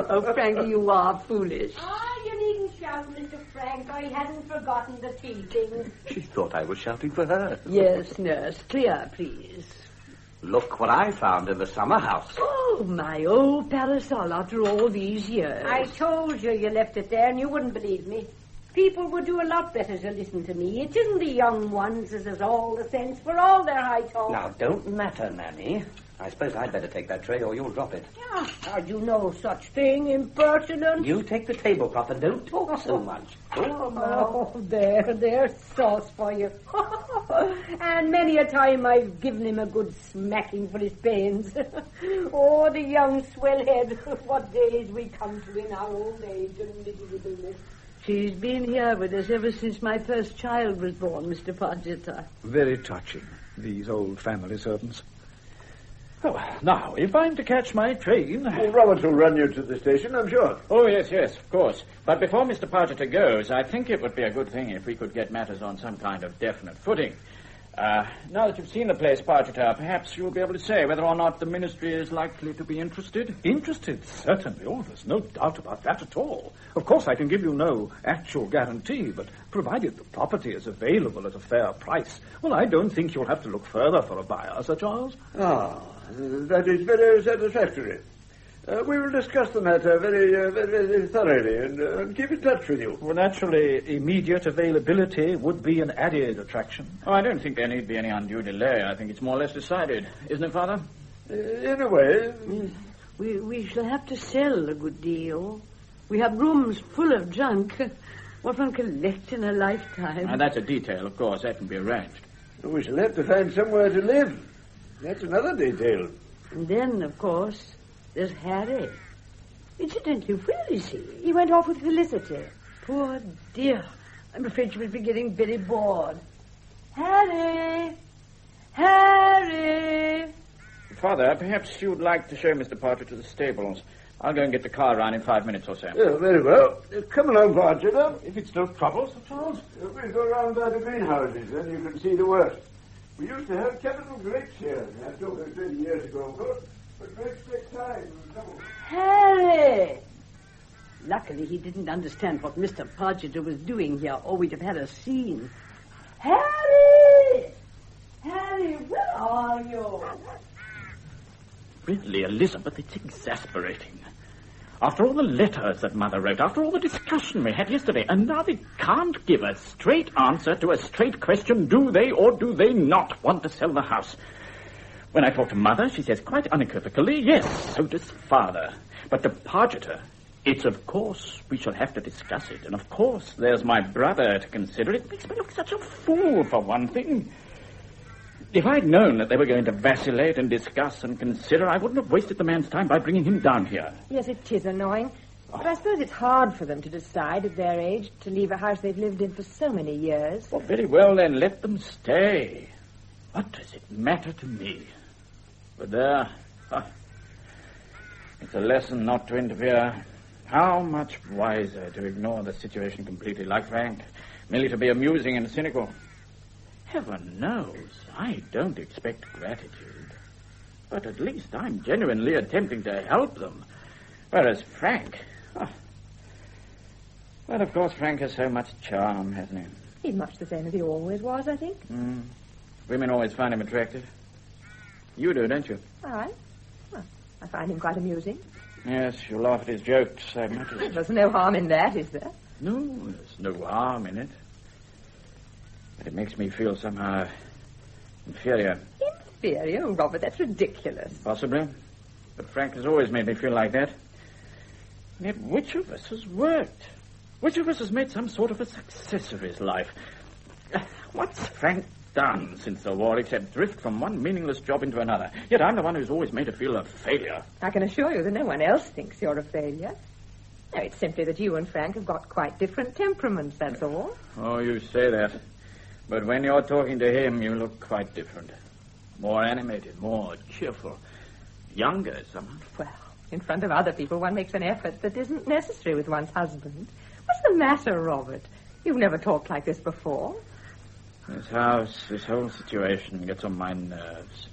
Oh, Frankie, you are foolish. You needn't shout, Mr. Frank, or he hasn't forgotten the tea thing. She thought I was shouting for her. Yes, nurse. Clear, please. Look what I found in the summer house. Oh, my old parasol after all these years. I told you left it there and you wouldn't believe me. People would do a lot better to listen to me. It isn't the young ones as has all the sense for all their high talk. Now, don't matter, Nanny. I suppose I'd better take that tray or you'll drop it. Yeah, how'd you know such thing, impertinent? You take the tablecloth and don't talk so much. Oh, there's sauce for you. And many a time I've given him a good smacking for his pains. Oh, the young swellhead. What days we come to in our old age and miserableness. She's been here with us ever since my first child was born, Mr. Podgeter. Very touching, these old family servants. Oh, now, if I'm to catch my train... Well, Roberts will run you to the station, I'm sure. Oh, yes, of course. But before Mr. Podgeter goes, I think it would be a good thing if we could get matters on some kind of definite footing. Now that you've seen the place, Podgeter, perhaps you'll be able to say whether or not the ministry is likely to be interested. Interested? Certainly. Oh, there's no doubt about that at all. Of course, I can give you no actual guarantee, but provided the property is available at a fair price, well, I don't think you'll have to look further for a buyer, Sir Charles. Ah, that is very satisfactory. We will discuss the matter very thoroughly and keep in touch with you. Well, naturally, immediate availability would be an added attraction. Oh, I don't think there need be any undue delay. I think it's more or less decided. Isn't it, Father? In a way. We shall have to sell a good deal. We have rooms full of junk. What one collect in a lifetime. And that's a detail, of course. That can be arranged. We shall have to find somewhere to live. That's another detail. And then, of course, there's Harry. Incidentally, where is he? He went off with Felicity. Poor dear. I'm afraid she must be getting very bored. Harry! Harry! Father, perhaps you'd like to show Mr. Podgeter to the stables. I'll go and get the car around in 5 minutes or so. Yeah, very well. Come along, Podgeter. If it's no trouble, Sir Charles. We'll go round by the greenhouses, then you can see the worst. We used to have capital grapes here. That's over 30 years ago, of course. But grapes take time and trouble. Harry! Luckily, he didn't understand what Mr. Podgeter was doing here, or we'd have had a scene. Harry! Harry, where are you? Really, Elizabeth, it's exasperating. After all the letters that Mother wrote, after all the discussion we had yesterday, and now they can't give a straight answer to a straight question, do they or do they not want to sell the house? When I talk to Mother, she says quite unequivocally, yes, so does Father. But to Podgeter, it's of course we shall have to discuss it, and of course there's my brother to consider. It makes me look such a fool, for one thing. If I'd known that they were going to vacillate and discuss and consider, I wouldn't have wasted the man's time by bringing him down here. Yes, it is annoying. But I suppose it's hard for them to decide at their age to leave a house they've lived in for so many years. Well, very well, then, let them stay. What does it matter to me? But there, it's a lesson not to interfere. How much wiser to ignore the situation completely, like Frank, merely to be amusing and cynical. Heaven knows, I don't expect gratitude. But at least I'm genuinely attempting to help them. Whereas Frank... Well, of course, Frank has so much charm, hasn't he? He's much the same as he always was, I think. Women always find him attractive. You do, don't you? Well, I find him quite amusing. Yes, you laugh at his jokes so much. There's no harm in that, is there? No, there's no harm in it. But it makes me feel somehow inferior. Inferior? Oh, Robert, that's ridiculous. Possibly. But Frank has always made me feel like that. And yet which of us has worked? Which of us has made some sort of a success of his life? What's Frank done since the war except drift from one meaningless job into another? Yet I'm the one who's always made her feel a failure. I can assure you that no one else thinks you're a failure. No, it's simply that you and Frank have got quite different temperaments, that's all. Oh, you say that. But when you're talking to him, you look quite different. More animated, more cheerful. Younger, somehow. Well, in front of other people, one makes an effort that isn't necessary with one's husband. What's the matter, Robert? You've never talked like this before. This house, this whole situation gets on my nerves.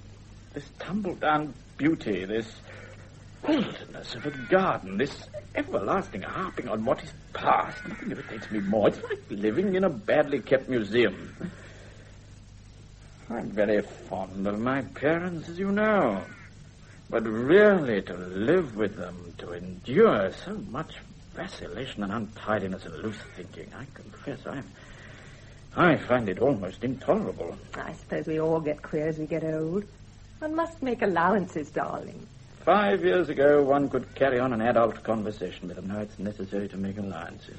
This tumble-down beauty, this wilderness of a garden, this everlasting harping on what is past. Nothing irritates me more. It's like living in a badly kept museum. I'm very fond of my parents, as you know. But really to live with them, to endure so much vacillation and untidiness and loose thinking, I confess I find it almost intolerable. I suppose we all get queer as we get old. One must make allowances, darling. 5 years ago, one could carry on an adult conversation with them. Now it's necessary to make alliances.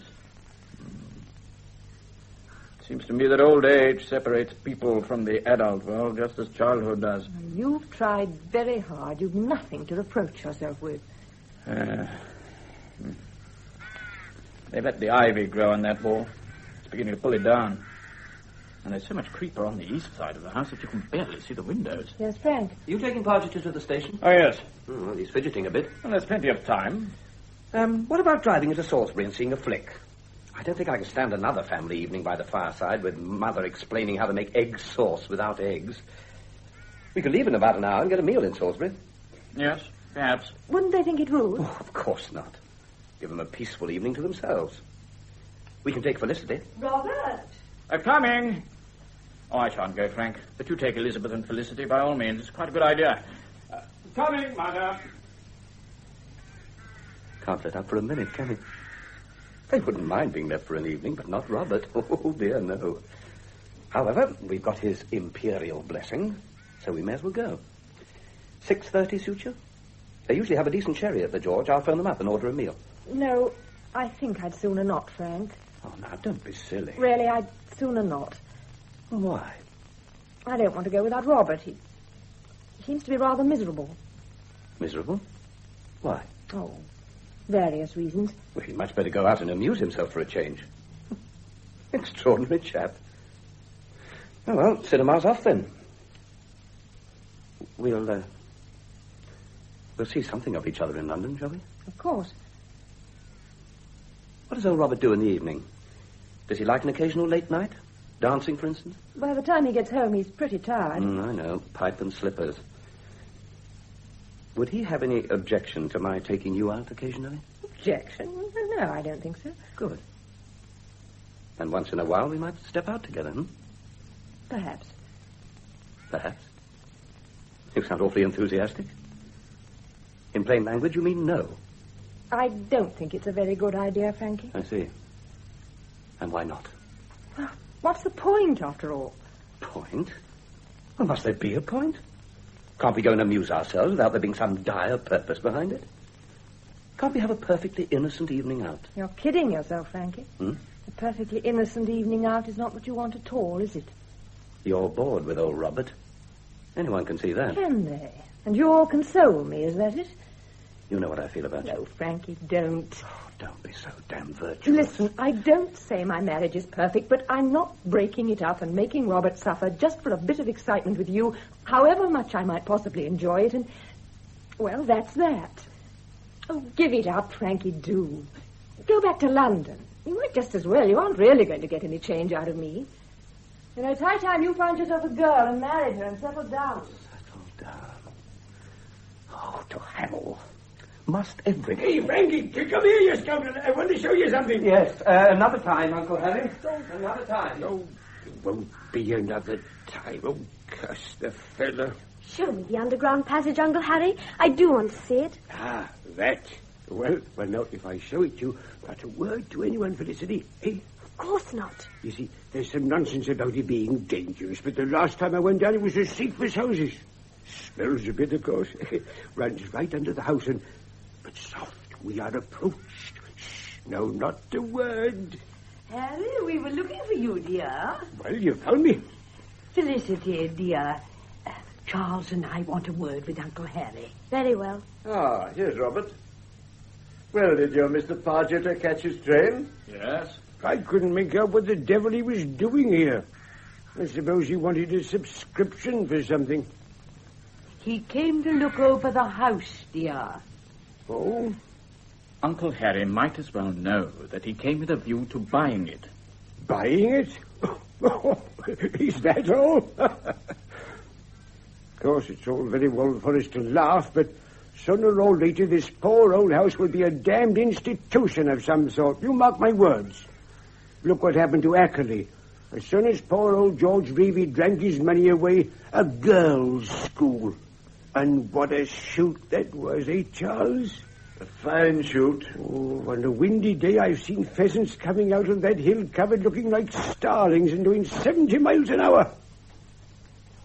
It seems to me that old age separates people from the adult world just as childhood does. You've tried very hard. You've nothing to reproach yourself with. They've let the ivy grow on that wall. It's beginning to pull it down. And there's so much creeper on the east side of the house that you can barely see the windows. Yes, Frank? Are you taking Pargeter to the station? Oh, yes. Well, he's fidgeting a bit. Well, there's plenty of time. What about driving into Salisbury and seeing a flick? I don't think I can stand another family evening by the fireside with Mother explaining how to make egg sauce without eggs. We could leave in about an hour and get a meal in Salisbury. Yes, perhaps. Wouldn't they think it rude? Oh, of course not. Give them a peaceful evening to themselves. We can take Felicity. Robert! Coming! Oh, I shan't go, Frank. But you take Elizabeth and Felicity by all means. It's quite a good idea. Coming, Mother. Can't let up for a minute, can he? They wouldn't mind being left for an evening, but not Robert. Oh, dear, no. However, we've got his imperial blessing, so we may as well go. 6:30 suit you? They usually have a decent sherry at the George. I'll phone them up and order a meal. No, I think I'd sooner not, Frank. Oh, now, don't be silly. Really, I'd sooner not. Why? I don't want to go without Robert. He seems to be rather miserable. Miserable? Why? Oh, various reasons. Well, he'd much better go out and amuse himself for a change. Extraordinary chap. Oh, well, cinema's off then. We'll see something of each other in London, shall we? Of course. What does old Robert do in the evening? Does he like an occasional late night? Dancing, for instance? By the time he gets home, he's pretty tired. I know. Pipe and slippers. Would he have any objection to my taking you out occasionally? Objection? No, I don't think so. Good. And once in a while we might step out together, Perhaps. Perhaps. You sound awfully enthusiastic. In plain language, you mean no? I don't think it's a very good idea, Frankie. I see. And why not? Well, what's the point, after all? Point? Well, must there be a point? Can't we go and amuse ourselves without there being some dire purpose behind it? Can't we have a perfectly innocent evening out? You're kidding yourself, Frankie. A perfectly innocent evening out is not what you want at all, is it? You're bored with old Robert. Anyone can see that. Can they? And you'll console me, is that it? You know what I feel about you. No, Frankie, don't. Oh, don't be so damn virtuous. Listen, I don't say my marriage is perfect, but I'm not breaking it up and making Robert suffer just for a bit of excitement with you, however much I might possibly enjoy it, and, well, that's that. Oh, give it up, Frankie, do. Go back to London. You might just as well. You aren't really going to get any change out of me. You know, it's high time you found yourself a girl and married her and settled down. Settled down. Oh, to hell. Must every... Hey, Frankie, come here, you scoundrel. I want to show you something. Yes, another time, Uncle Harry. Another time. No, it won't be another time. Oh, curse the fellow. Show me the underground passage, Uncle Harry. I do want to see it. Ah, that. Well, now, if I show it to you, not a word to anyone, Felicity, eh? Of course not. You see, there's some nonsense about it being dangerous, but the last time I went down, it was as safe as houses. Smells a bit, of course. Runs right under the house, and... But soft, we are approached. Shh, no, not a word. Harry, we were looking for you, dear. Well, you found me. Felicity, dear. Charles and I want a word with Uncle Harry. Very well. Ah, here's Robert. Well, did your Mr. Pargeter catch his train? Yes. I couldn't make out what the devil he was doing here. I suppose he wanted a subscription for something. He came to look over the house, dear. Oh? Uncle Harry might as well know that he came with a view to buying it. Buying it? Oh, is that all? Of course, it's all very well for us to laugh, but sooner or later this poor old house will be a damned institution of some sort. You mark my words. Look what happened to Ackerley. As soon as poor old George Reevy drank his money away, a girls' school. And what a shoot that was, eh, Charles? A fine shoot. Oh, on a windy day, I've seen pheasants coming out of that hill covered looking like starlings and doing 70 miles an hour.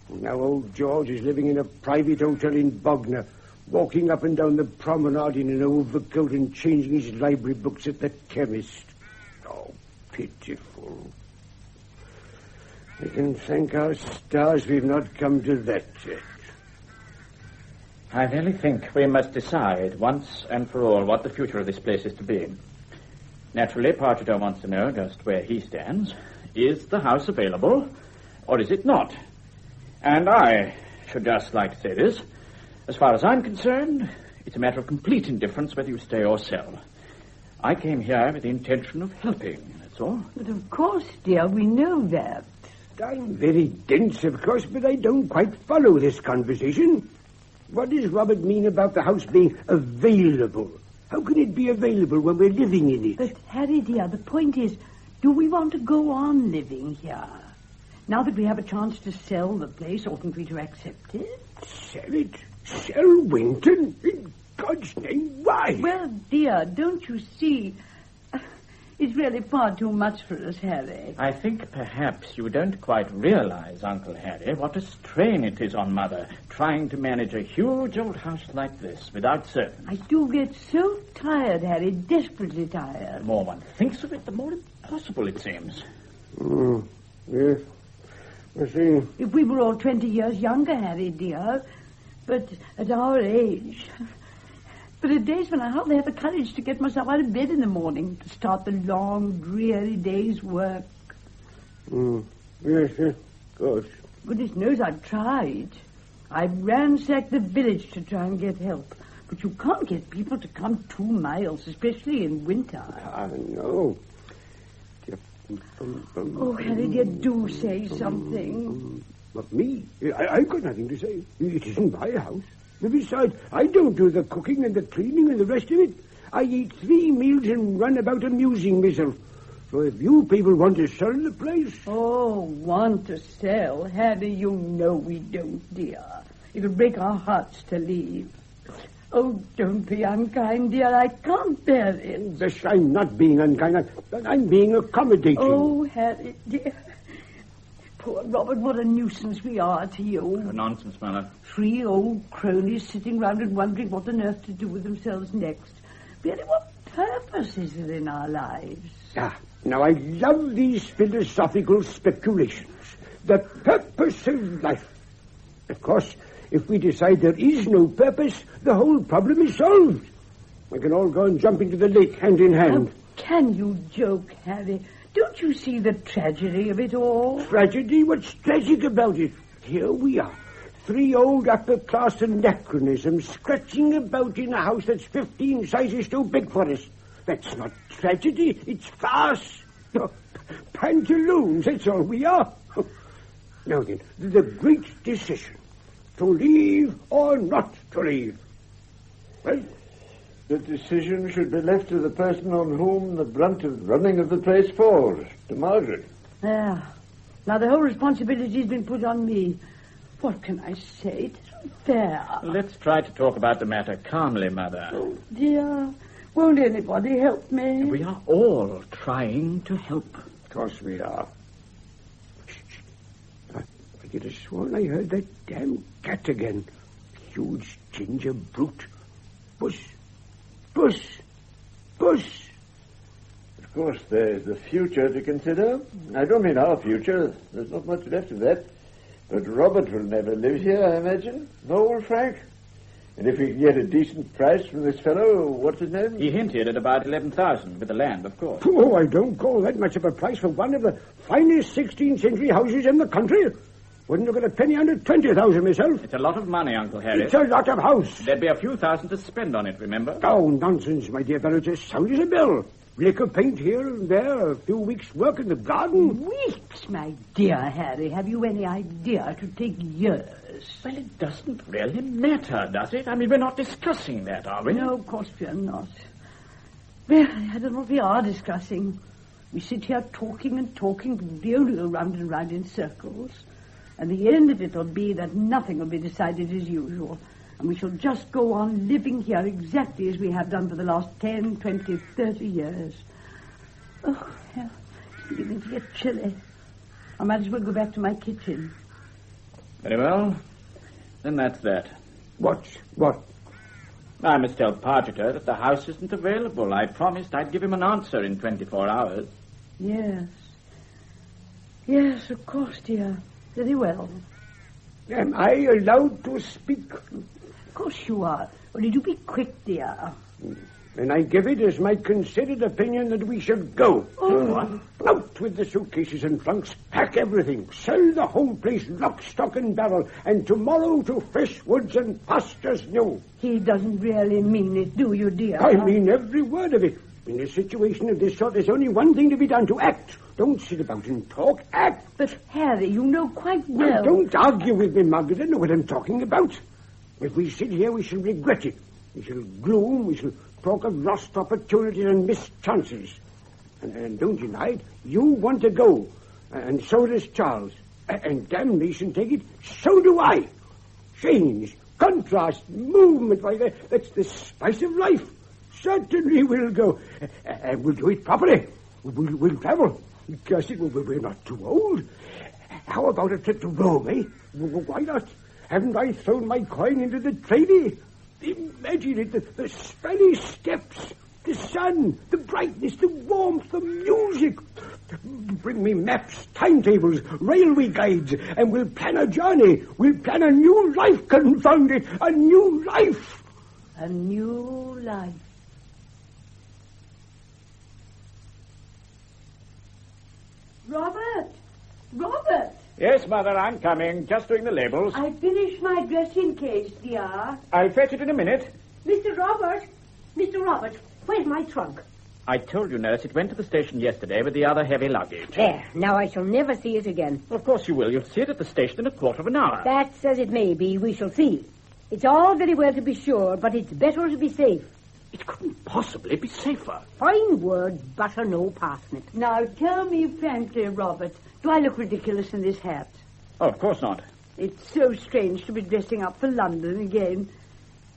Now old George is living in a private hotel in Bognor, walking up and down the promenade in an overcoat and changing his library books at the chemist. Oh, pitiful. We can thank our stars we've not come to that yet. I really think we must decide once and for all what the future of this place is to be. Naturally, Pargeter wants to know just where he stands. Is the house available, or is it not? And I should just like to say this. As far as I'm concerned, it's a matter of complete indifference whether you stay or sell. I came here with the intention of helping, that's all. But of course, dear, we know that. I'm very dense, of course, but I don't quite follow this conversation. What does Robert mean about the house being available? How can it be available when we're living in it? But, Harry, dear, the point is, do we want to go on living here? Now that we have a chance to sell the place, oughtn't we to accept it? Sell it? Sell Winton? In God's name, why? Well, dear, don't you see? It's really far too much for us, Harry. I think perhaps you don't quite realize, Uncle Harry, what a strain it is on Mother, trying to manage a huge old house like this without servants. I do get so tired, Harry, desperately tired. The more one thinks of it, the more impossible it seems. Yes. I see. If we were all 20 years younger, Harry, dear, but at our age... There are days when I hardly have the courage to get myself out of bed in the morning to start the long, dreary day's work. Yes, of course. Goodness knows I've tried. I've ransacked the village to try and get help. But you can't get people to come 2 miles, especially in winter. I know. Oh, Harry, dear, do say something. But me? I've got nothing to say. It isn't my house. Besides, I don't do the cooking and the cleaning and the rest of it. I eat 3 meals and run about amusing myself. So if you people want to sell the place... Oh, want to sell? Harry, you know we don't, dear. It'll break our hearts to leave. Oh, don't be unkind, dear. I can't bear it. Bess, I'm not being unkind. I'm being accommodating. Oh, Harry, dear. Poor Robert, what a nuisance we are to you. Nonsense, Mother. 3 old cronies sitting round and wondering what on earth to do with themselves next. Really, what purpose is there in our lives? Now I love these philosophical speculations. The purpose of life. Of course, if we decide there is no purpose, the whole problem is solved. We can all go and jump into the lake hand in hand. How can you joke, Harry? Don't you see the tragedy of it all? Tragedy? What's tragic about it? Here we are, 3 old upper-class anachronisms scratching about in a house that's 15 sizes too big for us. That's not tragedy, it's farce. Pantaloons, that's all we are. Now then, the great decision, to leave or not to leave. Well, the decision should be left to the person on whom the brunt of running of the place falls, to Margaret. Yeah. Now the whole responsibility's been put on me. What can I say? It isn't fair. Let's try to talk about the matter calmly, Mother. Oh, dear. Won't anybody help me? We are all trying to help. Of course we are. I could have sworn I heard that damn cat again. Huge ginger brute. Puss. Puss. Puss. Of course, there's the future to consider. I don't mean our future. There's not much left of that. But Robert will never live here, I imagine. No, will Frank? And if we can get a decent price from this fellow, what's his name? He hinted at about 11,000 with the land, of course. Oh, I don't call that much of a price for one of the finest 16th century houses in the country. Wouldn't have got a penny under 20,000 myself. It's a lot of money, Uncle Harry. It's a lot of house. There'd be a few thousand to spend on it, remember? Oh, nonsense, my dear fellow. Just sound as a bell. Lick of paint here and there, a few weeks' work in the garden. Weeks, my dear Harry. Have you any idea to take years? Well, it doesn't really matter, does it? I mean, we're not discussing that, are we? No, of course we're not. Well, I don't know what we are discussing. We sit here talking and talking, but we only go round and round in circles. And the end of it will be that nothing will be decided as usual. And we shall just go on living here exactly as we have done for the last 10, 20, 30 years. Oh, yeah, it's beginning to get chilly. I might as well go back to my kitchen. Very well. Then that's that. What? I must tell Pargeter that the house isn't available. I promised I'd give him an answer in 24 hours. Yes. Yes, of course, dear. Very well. Am I allowed to speak? Of course you are. Only do be quick, dear. And I give it as my considered opinion that we should go. Oh. Out with the suitcases and trunks, pack everything, sell the whole place lock, stock, and barrel, and tomorrow to fresh woods and pastures new. He doesn't really mean it, do you, dear? I mean every word of it. In a situation of this sort, there's only one thing to be done, to act. Don't sit about and talk, act. But, Harry, you know quite well... Well, don't argue with me, Margaret. I know what I'm talking about. If we sit here, we shall regret it. We shall gloom, we shall talk of lost opportunities and missed chances. And don't deny it, you want to go. And so does Charles. And damnation take it, so do I. Change, contrast, movement, why, that's the spice of life. Certainly we'll go. And we'll do it properly. We'll travel. Curse it, we're not too old. How about a trip to Rome, eh? Why not? Haven't I thrown my coin into the tradie? Imagine it, the Spanish steps, the sun, the brightness, the warmth, the music. Bring me maps, timetables, railway guides, and we'll plan a journey. We'll plan a new life, confound it, a new life. A new life. Robert! Yes, Mother, I'm coming. Just doing the labels. I finished my dressing case, dear. I'll fetch it in a minute. Mr. Robert, where's my trunk? I told you, nurse, it went to the station yesterday with the other heavy luggage. There, now I shall never see it again. Well, of course you will. You'll see it at the station in a quarter of an hour. That's as it may be. We shall see. It's all very well to be sure, but it's better to be safe. It couldn't possibly be safer. Fine word, butter no parsnip. Now, tell me frankly, Robert, do I look ridiculous in this hat? Oh, of course not. It's so strange to be dressing up for London again.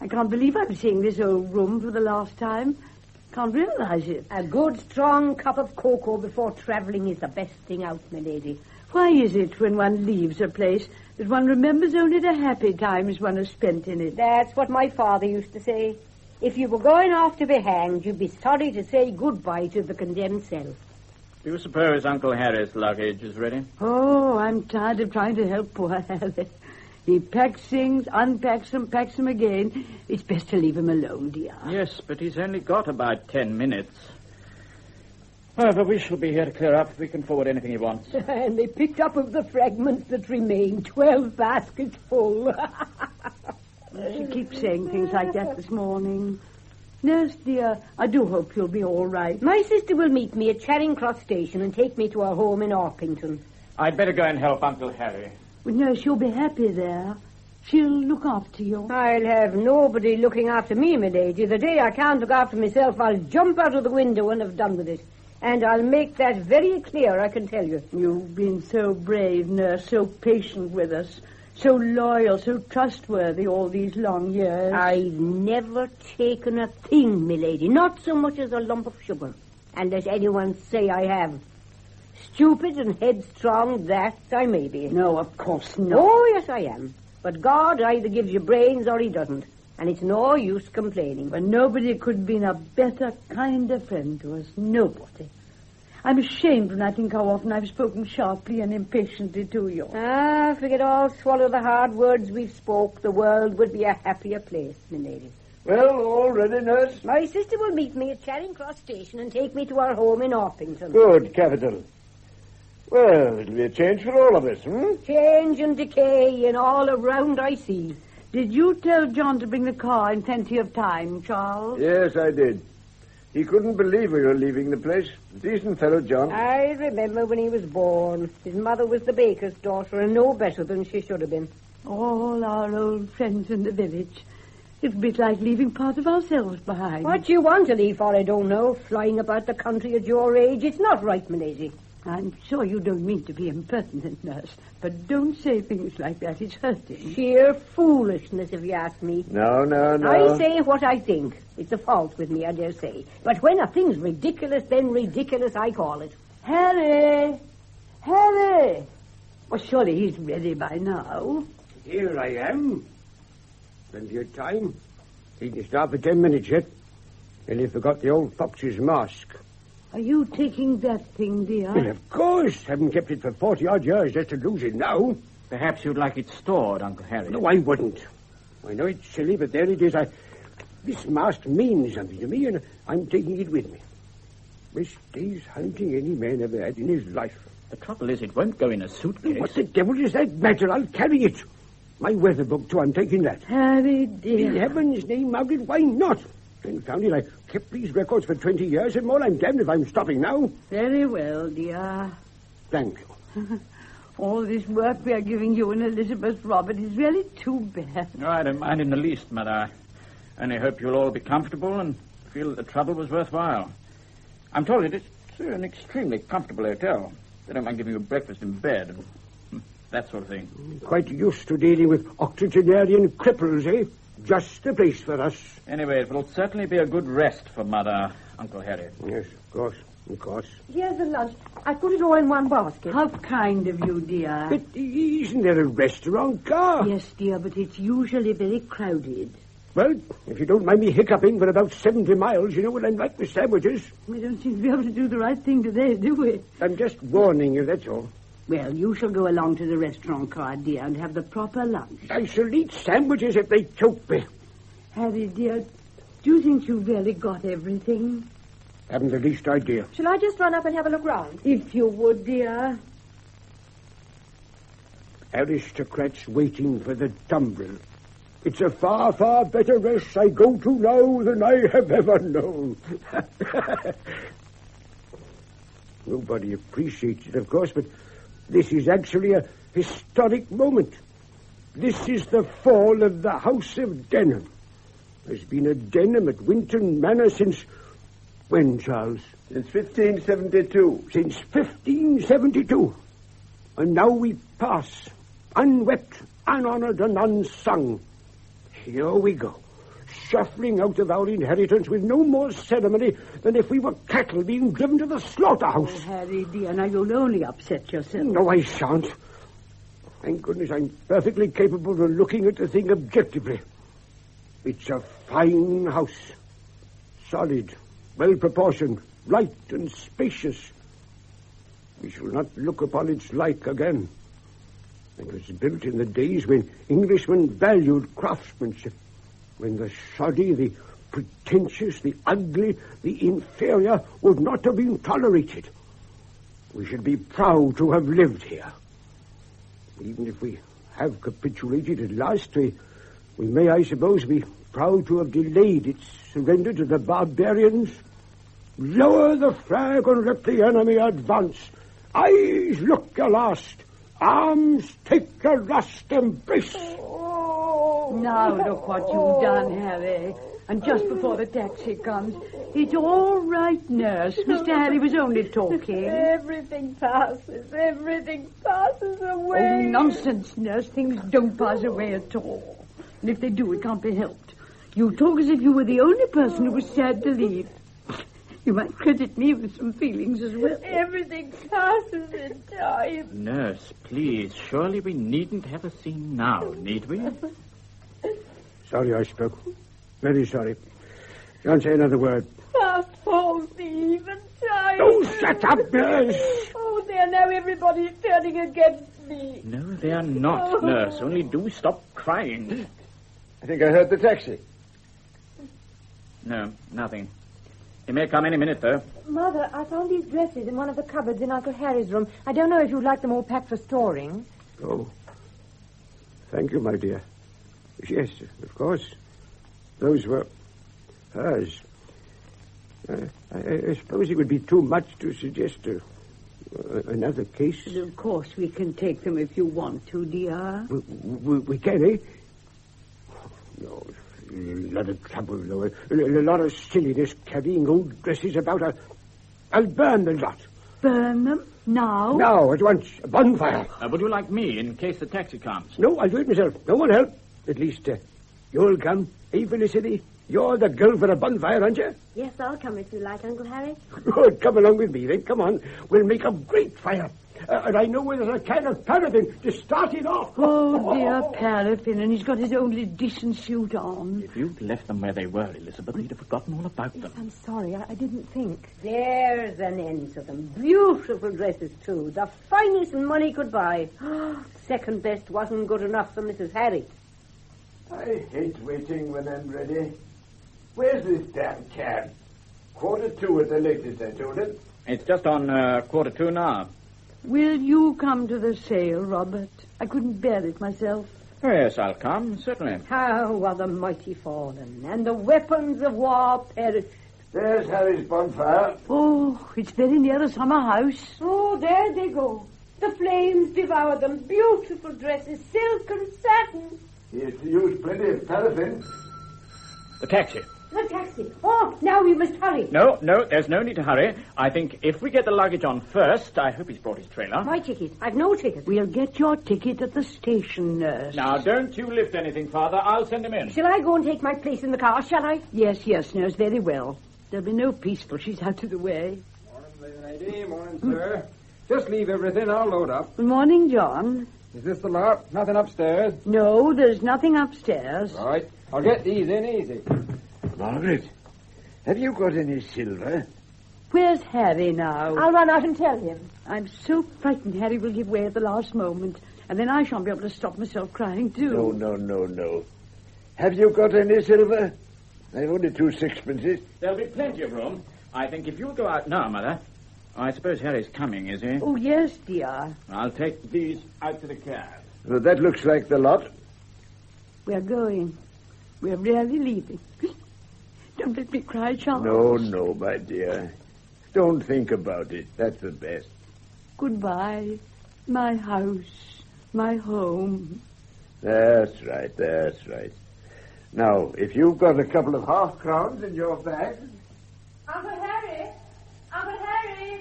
I can't believe I'm seeing this old room for the last time. Can't realize it. A good, strong cup of cocoa before travelling is the best thing out, my lady. Why is it when one leaves a place that one remembers only the happy times one has spent in it? That's what my father used to say. If you were going off to be hanged, you'd be sorry to say goodbye to the condemned self. Do you suppose Uncle Harry's luggage is ready? Oh, I'm tired of trying to help poor Harry. He packs things, unpacks them, packs them again. It's best to leave him alone, dear. Yes, but he's only got about 10 minutes. However, we shall be here to clear up. We can forward anything he wants. And they picked up of the fragments that remain 12 baskets full. She keeps saying things like that this morning. Nurse, dear, I do hope you'll be all right. My sister will meet me at Charing Cross Station and take me to our home in Orpington. I'd better go and help Uncle Harry. Well, nurse, you'll be happy there. She'll look after you. I'll have nobody looking after me, my lady. The day I can't look after myself, I'll jump out of the window and have done with it. And I'll make that very clear, I can tell you. You've been so brave, nurse, so patient with us, so loyal, so trustworthy all these long years. I've never taken a thing, my lady, not so much as a lump of sugar. And let anyone say I have. Stupid and headstrong, that I may be. No, of course not. Oh, yes, I am. But God either gives you brains or he doesn't. And it's no use complaining. But nobody could have been a better, kinder friend to us. Nobody. I'm ashamed when I think how often I've spoken sharply and impatiently to you. If we could all swallow the hard words we've spoke, the world would be a happier place, my lady. Well, all ready, nurse? My sister will meet me at Charing Cross Station and take me to our home in Orpington. Good, capital. Well, it'll be a change for all of us, Change and decay and all around I see. Did you tell John to bring the car in plenty of time, Charles? Yes, I did. He couldn't believe we were leaving the place. Decent fellow, John. I remember when he was born. His mother was the baker's daughter and no better than she should have been. All our old friends in the village. It's a bit like leaving part of ourselves behind. What you want to leave for, I don't know. Flying about the country at your age, it's not right, my lady. I'm sure you don't mean to be impertinent, nurse, but don't say things like that. It's hurting. Sheer foolishness, if you ask me. No. I say what I think. It's a fault with me, I dare say. But when a thing's ridiculous, then ridiculous I call it. Harry! Harry! Well, surely he's ready by now. Here I am. Plenty of time. He can start for 10 minutes yet. And he forgot the old fox's mask. Are you taking that thing, dear? Well, of course. Haven't kept it for 40-odd years just to lose it now. Perhaps you'd like it stored, Uncle Harry. No, I wouldn't. I know it's silly, but there it is. This mask means something to me, and I'm taking it with me. Best day's hunting any man ever had in his life. The trouble is, it won't go in a suitcase. What the devil does that matter? I'll carry it. My weather book, too, I'm taking that. Harry, dear. In heaven's name, Margaret, why not? Confound it, I kept these records for 20 years and more. I'm damned if I'm stopping now. Very well, dear. Thank you. All this work we are giving you and Elizabeth Robert is really too bad. No, I don't mind in the least, Mother. I only hope you'll all be comfortable and feel that the trouble was worthwhile. I'm told it's an extremely comfortable hotel. They don't mind giving you breakfast in bed and that sort of thing. Quite used to dealing with octogenarian cripples, eh? Just the place for us. Anyway, it will certainly be a good rest for Mother, Uncle Harry. Yes, of course. Here's the lunch. I put it all in one basket. How kind of you, dear. But isn't there a restaurant car? Yes, dear, but it's usually very crowded. Well, if you don't mind me hiccuping for about 70 miles, you know what I'm like with sandwiches. We don't seem to be able to do the right thing today, do we? I'm just warning you, that's all. Well, you shall go along to the restaurant car, dear, and have the proper lunch. I shall eat sandwiches if they choke me. Harry, dear, do you think you've really got everything? Haven't the least idea. Shall I just run up and have a look round? If you would, dear. Aristocrats waiting for the tumbril. It's a far, far better rest I go to now than I have ever known. Nobody appreciates it, of course, but this is actually a historic moment. This is the fall of the House of Denham. There's been a Denham at Winton Manor since... When, Charles? Since 1572. Since 1572. And now we pass, unwept, unhonored, and unsung. Here we go, shuffling out of our inheritance with no more ceremony than if we were cattle being driven to the slaughterhouse. Oh, Harry, dear, now you'll only upset yourself. No, I shan't. Thank goodness I'm perfectly capable of looking at the thing objectively. It's a fine house. Solid, well-proportioned, light and spacious. We shall not look upon its like again. It was built in the days when Englishmen valued craftsmanship, when the shoddy, the pretentious, the ugly, the inferior would not have been tolerated. We should be proud to have lived here. Even if we have capitulated at last, we may, I suppose, be proud to have delayed its surrender to the barbarians. Lower the flag and let the enemy advance. Eyes look your last. Arms take your last embrace. Now look what you've done, Harry. And just before the taxi comes. It's all right, nurse. Mr. Harry was only talking. Everything passes. Everything passes away. Oh, nonsense, nurse. Things don't pass away at all. And if they do, it can't be helped. You talk as if you were the only person who was sad to leave. You might credit me with some feelings as well. Everything passes in time. Nurse, please. Surely we needn't have a scene now, need we? Sorry I spoke. Very sorry. Don't say another word. Fast falls the even time. Oh, shut up, nurse. Oh, there, now everybody's turning against me. No, they are not, nurse. Only do stop crying. I think I heard the taxi. No, nothing. He may come any minute, though. Mother, I found these dresses in one of the cupboards in Uncle Harry's room. I don't know if you'd like them all packed for storing. Oh, thank you, my dear. Yes, of course. Those were hers. I suppose it would be too much to suggest another case. Of course, we can take them if you want to, dear. We can, eh? No, A lot of trouble, though. A lot of silliness carrying old dresses about. I'll burn the lot. Burn them? Now? Now, at once. A bonfire. Would you like me in case the taxi comes? No, I'll do it myself. No one help. At least, you'll come. Hey, Felicity? You're the girl for a bonfire, aren't you? Yes, I'll come if you like, Uncle Harry. Good. Come along with me, then. Come on. We'll make a great fire. And I know where there's a can of paraffin to start it off. Oh, dear, paraffin, and he's got his only decent suit on. If you'd left them where they were, Elizabeth, we'd have forgotten all about them. I'm sorry, I didn't think. There's an end to them. Beautiful dresses, too. The finest money could buy. Second best wasn't good enough for Mrs. Harry. I hate waiting when I'm ready. Where's this damn cab? 1:45 at the latest, I told him. It's just on 1:45 now. Will you come to the sale, Robert? I couldn't bear it myself. Oh, yes, I'll come, certainly. How are the mighty fallen, and the weapons of war perished. There's Harry's bonfire. Oh, it's very near the summer house. Oh, there they go. The flames devour them. Beautiful dresses, silk and satin. He has to use plenty of paraffin. The taxi. The taxi. Oh, now we must hurry. No, there's no need to hurry. I think if we get the luggage on first, I hope he's brought his trailer. My ticket. I've no ticket. We'll get your ticket at the station, nurse. Now, don't you lift anything, Father. I'll send him in. Shall I go and take my place in the car, shall I? Yes, nurse, very well. There'll be no peace till she's out of the way. Morning, lady. Morning, sir. Just leave everything. I'll load up. Good morning, John. Is this the lot? Nothing upstairs? No, there's nothing upstairs. Right. I'll get these in easy. Margaret, have you got any silver? Where's Harry now? I'll run out and tell him. I'm so frightened Harry will give way at the last moment, and then I shan't be able to stop myself crying, too. No. Have you got any silver? I've only 2 sixpences. There'll be plenty of room. I think if you'll go out now, Mother. I suppose Harry's coming, is he? Oh, yes, dear. I'll take these out to the cab. Well, that looks like the lot. We're going. We're really leaving. Don't let me cry, Charles. No, my dear. Don't think about it. That's the best. Goodbye. My house. My home. That's right. Now, if you've got a couple of half-crowns in your bag... Uncle Harry,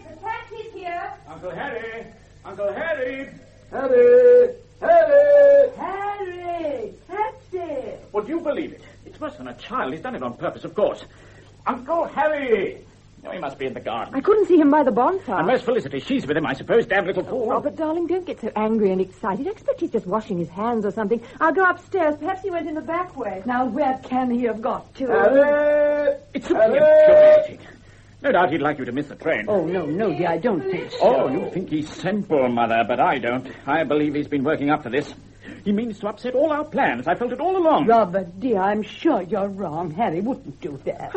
the taxi's here. Uncle Harry! Harry, Taxi. Would you believe it? It's worse than a child. He's done it on purpose, of course. Uncle Harry! No, he must be in the garden. I couldn't see him by the bonfire. And where's Felicity? She's with him, I suppose. Damn little fool. Robert, darling, don't get so angry and excited. I expect he's just washing his hands or something. I'll go upstairs. Perhaps he went in the back way. Now, where can he have got to? Harry! It's simply infuriating. No doubt he'd like you to miss the train. Oh, no, dear, I don't think so. Oh, you think he's simple, Mother, but I don't. I believe he's been working up to this. He means to upset all our plans. I felt it all along. Robert, dear, I'm sure you're wrong. Harry wouldn't do that.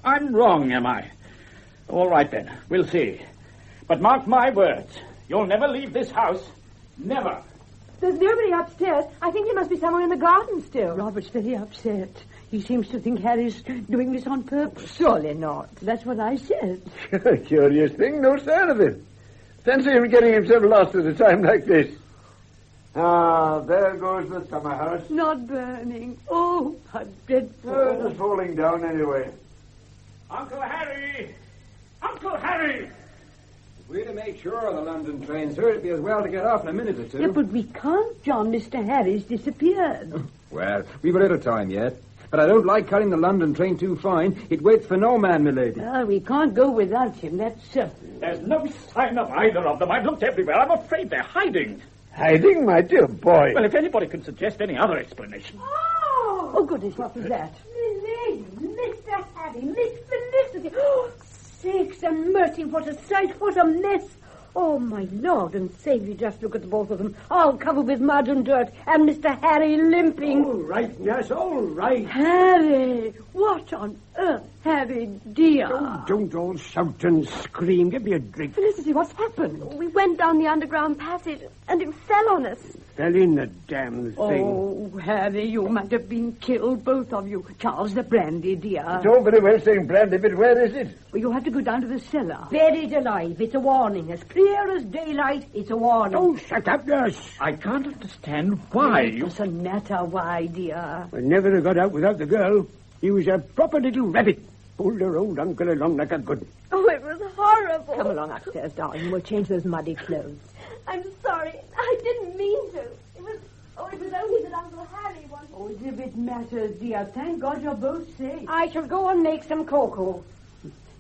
I'm wrong, am I? All right, then. We'll see. But mark my words. You'll never leave this house. Never. There's nobody upstairs. I think he must be somewhere in the garden still. Robert's very upset. He seems to think Harry's doing this on purpose. Surely not. That's what I said. Curious thing, no sign of him. Fancy him getting himself lost at a time like this. Ah, there goes the summer house. Not burning. Oh, how dreadful. Oh, it's falling down anyway. Uncle Harry! Uncle Harry! If we're to make sure of the London train, sir, it'd be as well to get off in a minute or two. Yeah, but we can't, John. Mr. Harry's disappeared. Well, we've a little time yet. But I don't like cutting the London train too fine. It waits for no man, milady. Well, we can't go without him, that's certain. There's no sign of either of them. I've looked everywhere. I'm afraid they're hiding. Hiding, my dear boy? Well, if anybody can suggest any other explanation. Oh, goodness, what was that? Milady, Mr. Harry, Miss Felicity. Oh, sakes and mercy, what a sight, what a mess. Oh, my Lord and Savior, just look at the both of them, all covered with mud and dirt, and Mr. Harry limping. All right, nurse, all right. Harry, what on earth, Harry, dear? Oh, don't all shout and scream. Give me a drink. Felicity, what's happened? We went down the underground passage, and it fell on us. fell in, the damn thing. Oh, Harry, you might have been killed, both of you. Charles, the brandy, dear. It's all very well saying brandy, but where is it? Well, you have to go down to the cellar. Buried alive. It's a warning. As clear as daylight, it's a warning. Oh, shut up, nurse. I can't understand why It you... doesn't matter why, dear. I never have got out without the girl. He was a proper little rabbit. Pulled her old uncle along like a good one. Oh, it was horrible. Come along upstairs, darling. We'll change those muddy clothes. I'm sorry. I didn't mean to. It was only that Uncle Harry wanted... Oh, as if it matters, dear. Thank God you're both safe. I shall go and make some cocoa.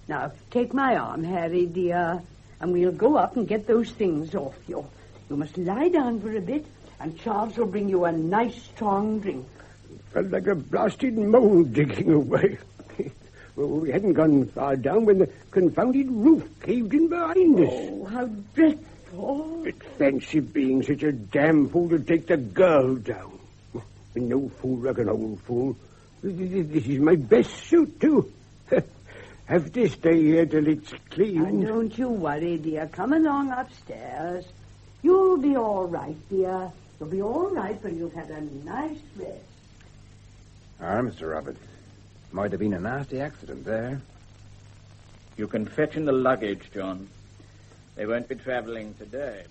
Now, take my arm, Harry, dear, and we'll go up and get those things off you. You must lie down for a bit, and Charles will bring you a nice, strong drink. Felt like a blasted mole digging away. Well, we hadn't gone far down when the confounded roof caved in behind us. Oh, how dreadful. But fancy being such a damn fool to take the girl down. And no fool like an old fool. This is my best suit, too. Have to stay here till it's clean. And don't you worry, dear. Come along upstairs. You'll be all right, dear. You'll be all right when you've had a nice rest. Mr. Roberts. Might have been a nasty accident there. You can fetch in the luggage, John. They won't be traveling today.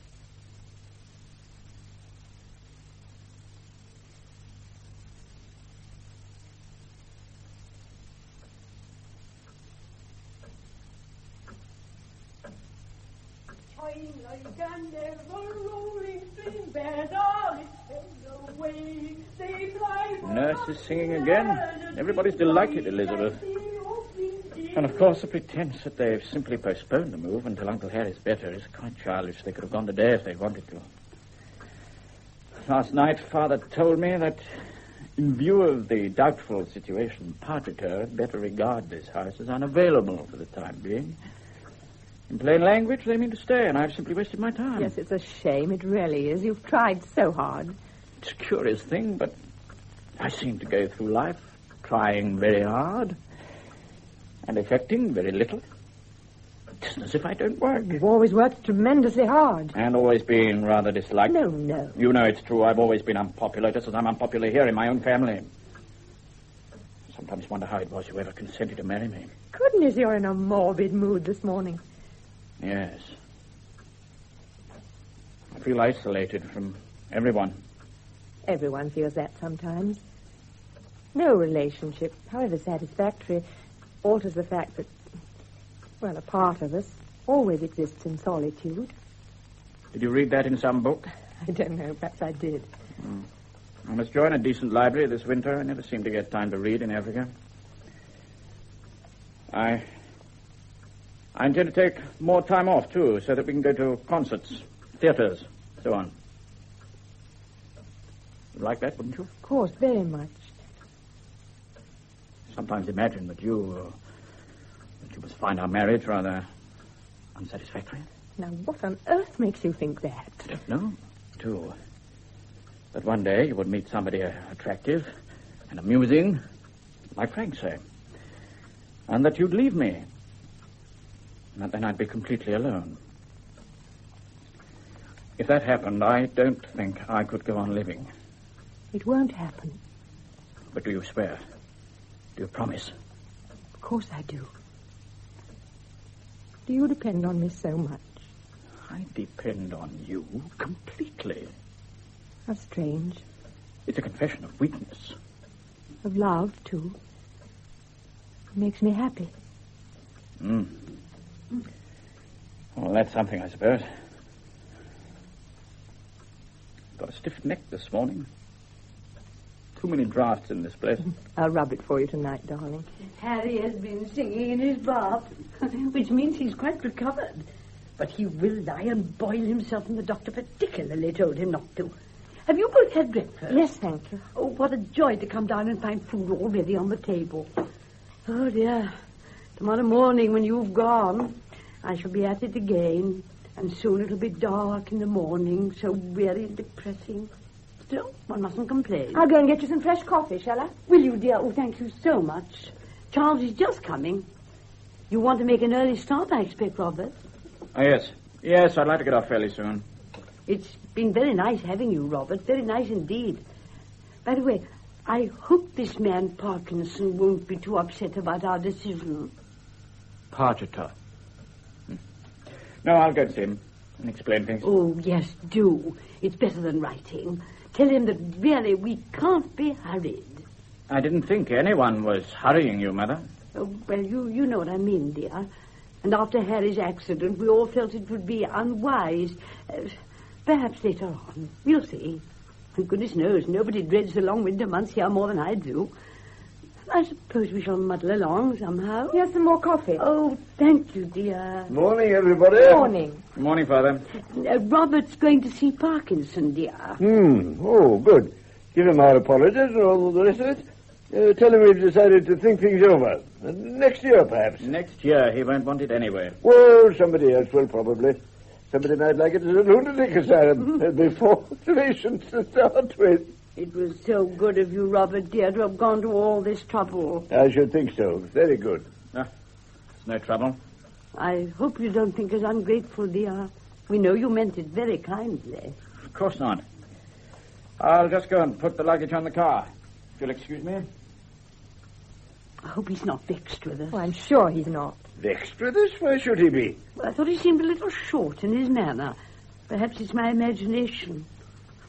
Nurse is singing again. Everybody's delighted, Elizabeth. And, of course, the pretense that they've simply postponed the move until Uncle Harry's better is quite childish. They could have gone today if they wanted to. Last night, Father told me that, in view of the doubtful situation, Partaker had better regard this house as unavailable for the time being. In plain language, they mean to stay, and I've simply wasted my time. Yes, it's a shame. It really is. You've tried so hard. It's a curious thing, but I seem to go through life trying very hard and effecting very little. Just as if I don't work. You've always worked tremendously hard. And always been rather disliked. No. You know it's true. I've always been unpopular, just as I'm unpopular here in my own family. Sometimes wonder how it was you ever consented to marry me. Goodness, you're in a morbid mood this morning. Yes. I feel isolated from everyone. Everyone feels that sometimes. No relationship, however satisfactory, alters the fact that, well, a part of us always exists in solitude. Did you read that in some book? I don't know. Perhaps I did. I must join a decent library this winter. I never seem to get time to read in Africa. I intend to take more time off, too, so that we can go to concerts, theaters, so on. You'd like that, wouldn't you? Of course, very much. Sometimes imagine that you must find our marriage rather unsatisfactory. Now, what on earth makes you think that? I don't know, too. That one day you would meet somebody attractive and amusing, like Frank said, and that you'd leave me. And then I'd be completely alone. If that happened, I don't think I could go on living. It won't happen. But do you swear? Do you promise? Of course I do. Do you depend on me so much? I depend on you completely. How strange. It's a confession of weakness. Of love, too. It makes me happy. Well, that's something, I suppose. Got a stiff neck this morning. Too many drafts in this place. I'll rub it for you tonight, darling. Harry has been singing in his bath, which means he's quite recovered. But he will lie and boil himself, and the doctor particularly told him not to. Have you both had breakfast? Yes, thank you. Oh, what a joy to come down and find food already on the table. Oh, dear. Tomorrow morning, when you've gone, I shall be at it again. And soon it'll be dark in the morning, so weary and depressing. Still, one mustn't complain. I'll go and get you some fresh coffee, shall I? Will you, dear? Oh, thank you so much. Charles is just coming. You want to make an early start, I expect, Robert? Oh, yes. Yes, I'd like to get off fairly soon. It's Been very nice having you, Robert. Very nice indeed. By the way, I hope this man Parkinson won't be too upset about our decision. Pargeter. No, I'll go to him and explain things. Oh, yes, do. It's better than writing. Tell him that really we can't be hurried. I didn't think anyone was hurrying you, Mother. Oh, well, you know what I mean, dear. And after Harry's accident, we all felt it would be unwise. Perhaps later on. We'll see. And goodness knows, nobody dreads the long winter months here more than I do. I suppose we shall muddle along somehow. Here's some more coffee. Oh, thank you, dear. Morning, everybody. Morning. Good morning, Father. Robert's going to see Parkinson, dear. Oh, good. Give him our apologies and all the rest of it. Tell him we've decided to think things over. Next year, perhaps. Next year, he won't want it anyway. Well, somebody else will, probably. Somebody might like it as a lunatic asylum. There'll be 4 patients to start with. It was so good of you, Robert, dear, to have gone to all this trouble. I should think so. Very good. It's no trouble. I hope you don't think us ungrateful, dear. We know you meant it very kindly. Of course not. I'll just go and put the luggage on the car. If you'll excuse me. I hope he's not vexed with us. Oh, I'm sure he's not. Vexed with us? Why should he be? Well, I thought he seemed a little short in his manner. Perhaps it's my imagination.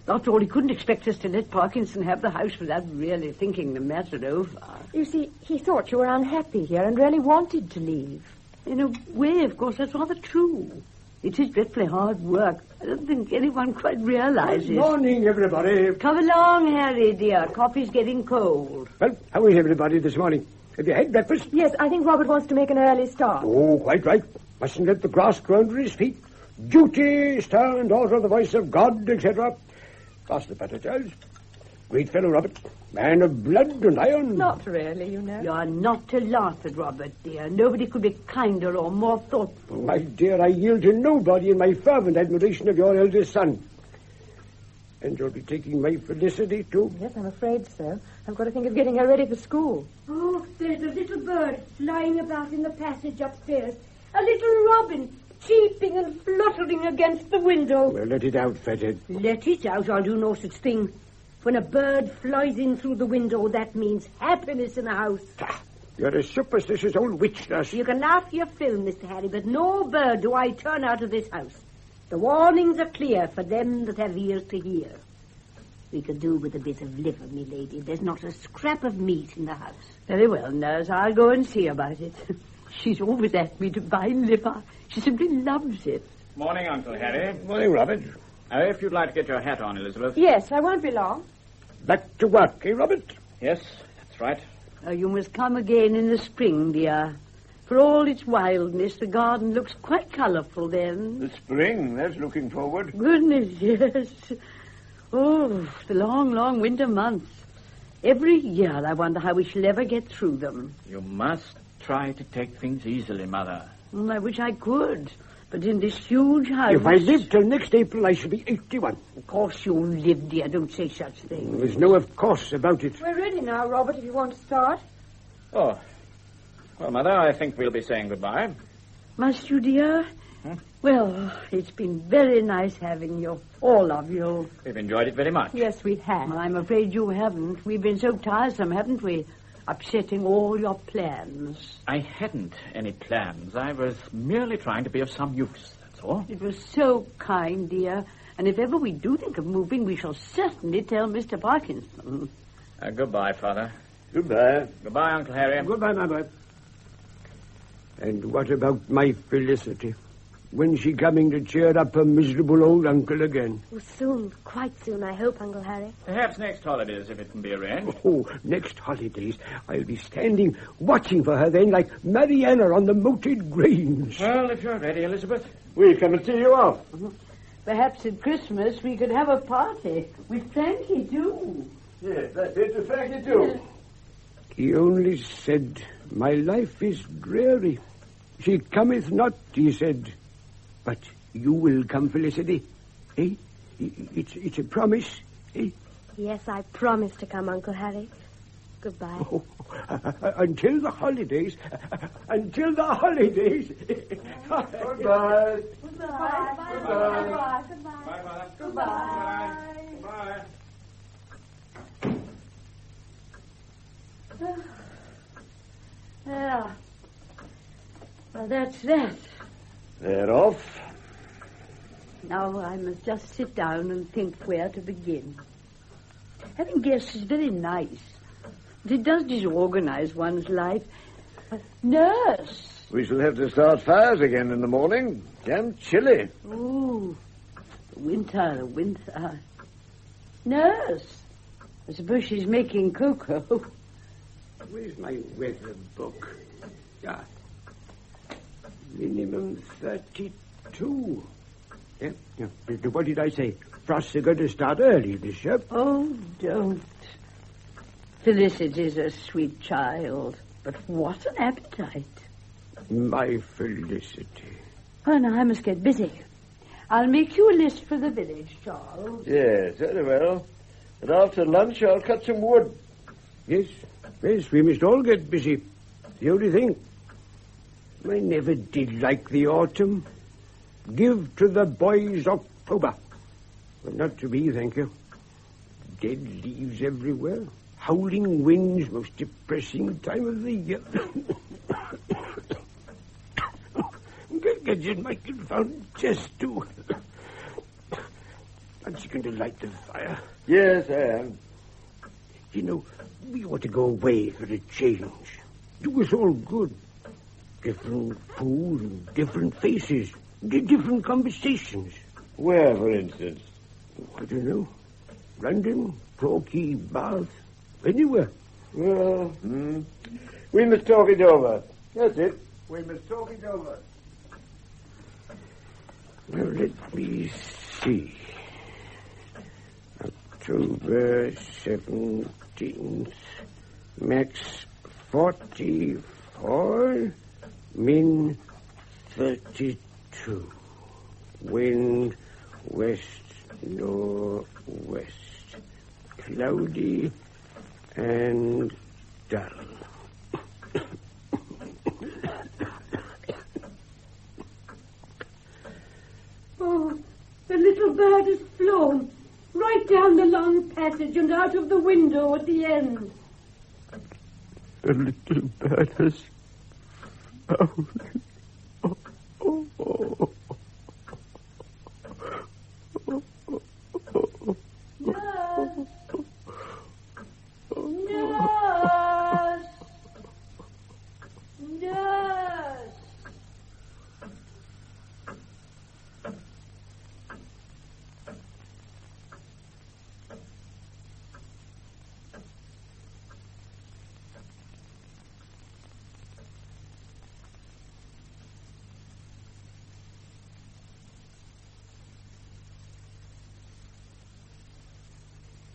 After all, he couldn't expect us to let Parkinson have the house without really thinking the matter over. You see, he thought you were unhappy here and really wanted to leave. In a way, of course, that's rather true. It is dreadfully hard work. I don't think anyone quite realizes. Good morning, everybody. Come along, Harry, dear. Coffee's getting cold. Well, how is everybody this morning? Have you had breakfast? Yes, I think Robert wants to make an early start. Oh, quite right. Mustn't let the grass grow under his feet. Duty, stand, alter the voice of God, etc. Pass the butter, Charles. Great fellow, Robert. Man of blood and iron. Not really, you know. You're not to laugh at Robert, dear. Nobody could be kinder or more thoughtful. My dear, I yield to nobody in my fervent admiration of your eldest son. And you'll be taking my Felicity, too? Yes, I'm afraid so. I've got to think of getting her ready for school. Oh, there's a little bird flying about in the passage upstairs. A little robin cheeping and fluttering against the window. Well, let it out, Fathead. Let it out. I'll do no such thing. When a bird flies in through the window, that means happiness in the house. You're a superstitious old witch, nurse. You can laugh your fill, Mr. Harry, but no bird do I turn out of this house. The warnings are clear for them that have ears to hear. We could do with a bit of liver, me lady. There's not a scrap of meat in the house. Very well, nurse. I'll go and see about it. She's always asked me to buy liver. She simply loves it. Morning, Uncle Harry. Morning, Robert. If you'd like to get your hat on, Elizabeth. Yes, I won't be long. Back to work, eh, Robert? Yes, that's right. You must come again in the spring, dear. For all its wildness, the garden looks quite colourful then. The spring, that's looking forward. Goodness, yes. Oh, the long, long winter months. Every year I wonder how we shall ever get through them. You must try to take things easily, Mother. I wish I could. But in this huge house... If I live till next April, I shall be 81. Of course you'll live, dear. Don't say such things. There's no of course about it. We're ready now, Robert, if you want to start. Oh. Well, Mother, I think we'll be saying goodbye. Must you, dear? Well, it's been very nice having you, all of you. We've enjoyed it very much. Yes, we have. Well, I'm afraid you haven't. We've been so tiresome, haven't we? Upsetting all your plans. I hadn't any plans. I was merely trying to be of some use, that's all. It was so kind, dear. And if ever we do think of moving, we shall certainly tell Mr. Parkinson. Goodbye, Father. Goodbye. Goodbye, Uncle Harry. Goodbye, Mother. And what about my Felicity? When's she coming to cheer up her miserable old uncle again? Oh, soon. Quite soon, I hope, Uncle Harry. Perhaps next holidays, if it can be arranged. Oh, next holidays. I'll be standing watching for her then like Mariana on the moated grains. Well, if you're ready, Elizabeth. We'll come and see you off. Perhaps at Christmas we could have a party. We frankly do. Yes, that's it. We frankly do. He only said, my life is dreary. She cometh not, he said. But you will come, Felicity, eh? It's a promise, eh? Yes, I promise to come, Uncle Harry. Goodbye. Oh, until the holidays. Until the holidays. Goodbye. Goodbye. Goodbye. Goodbye. Bye, Mother. Goodbye. Bye. Yeah. Well, that's that. They're off. Now I must just sit down and think where to begin. Having guests is very nice. It does disorganize one's life. Nurse! We shall have to start fires again in the morning. Damn chilly. Ooh, winter. Nurse! I suppose she's making cocoa. Where's my weather book? Ah. Minimum 32. Yeah. What did I say? Frosts are going to start early, Bishop. Oh, don't. Felicity's a sweet child, but what an appetite. My Felicity. Oh, now I must get busy. I'll make you a list for the village, Charles. Yes, very well. And after lunch, I'll cut some wood. Yes, we must all get busy. The only thing. I never did like the autumn. Give to the boys October. Well, not to me, thank you. Dead leaves everywhere. Howling winds, most depressing time of the year. Gets in my confounded chest, too. Aren't you going to light the fire? Yes, I am. You know, we ought to go away for a change. Do us all good. Different food and different faces. Different conversations. Where, for instance? I don't know. London, Torquay, Bath, anywhere. Well, we must talk it over. That's it. We must talk it over. Well, let me see. October 17th. Max 44. Min 32. Wind west, northwest. Cloudy and dull. Oh, the little bird has flown right down the long passage and out of the window at the end. The little bird has flown.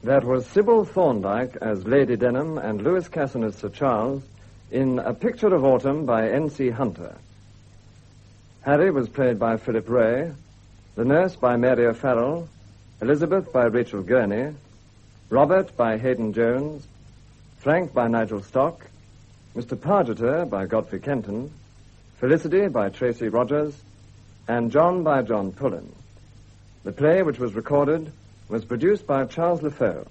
That was Sybil Thorndike as Lady Denham and Lewis Casson as Sir Charles in A Picture of Autumn by N.C. Hunter. Harry was played by Philip Ray, the nurse by Mary O'Farrell, Elizabeth by Rachel Gurney, Robert by Hayden Jones, Frank by Nigel Stock, Mr. Pargeter by Godfrey Kenton, Felicity by Tracy Rogers, and John by John Pullen. The play, which was recorded, was produced by Charles LeFaux.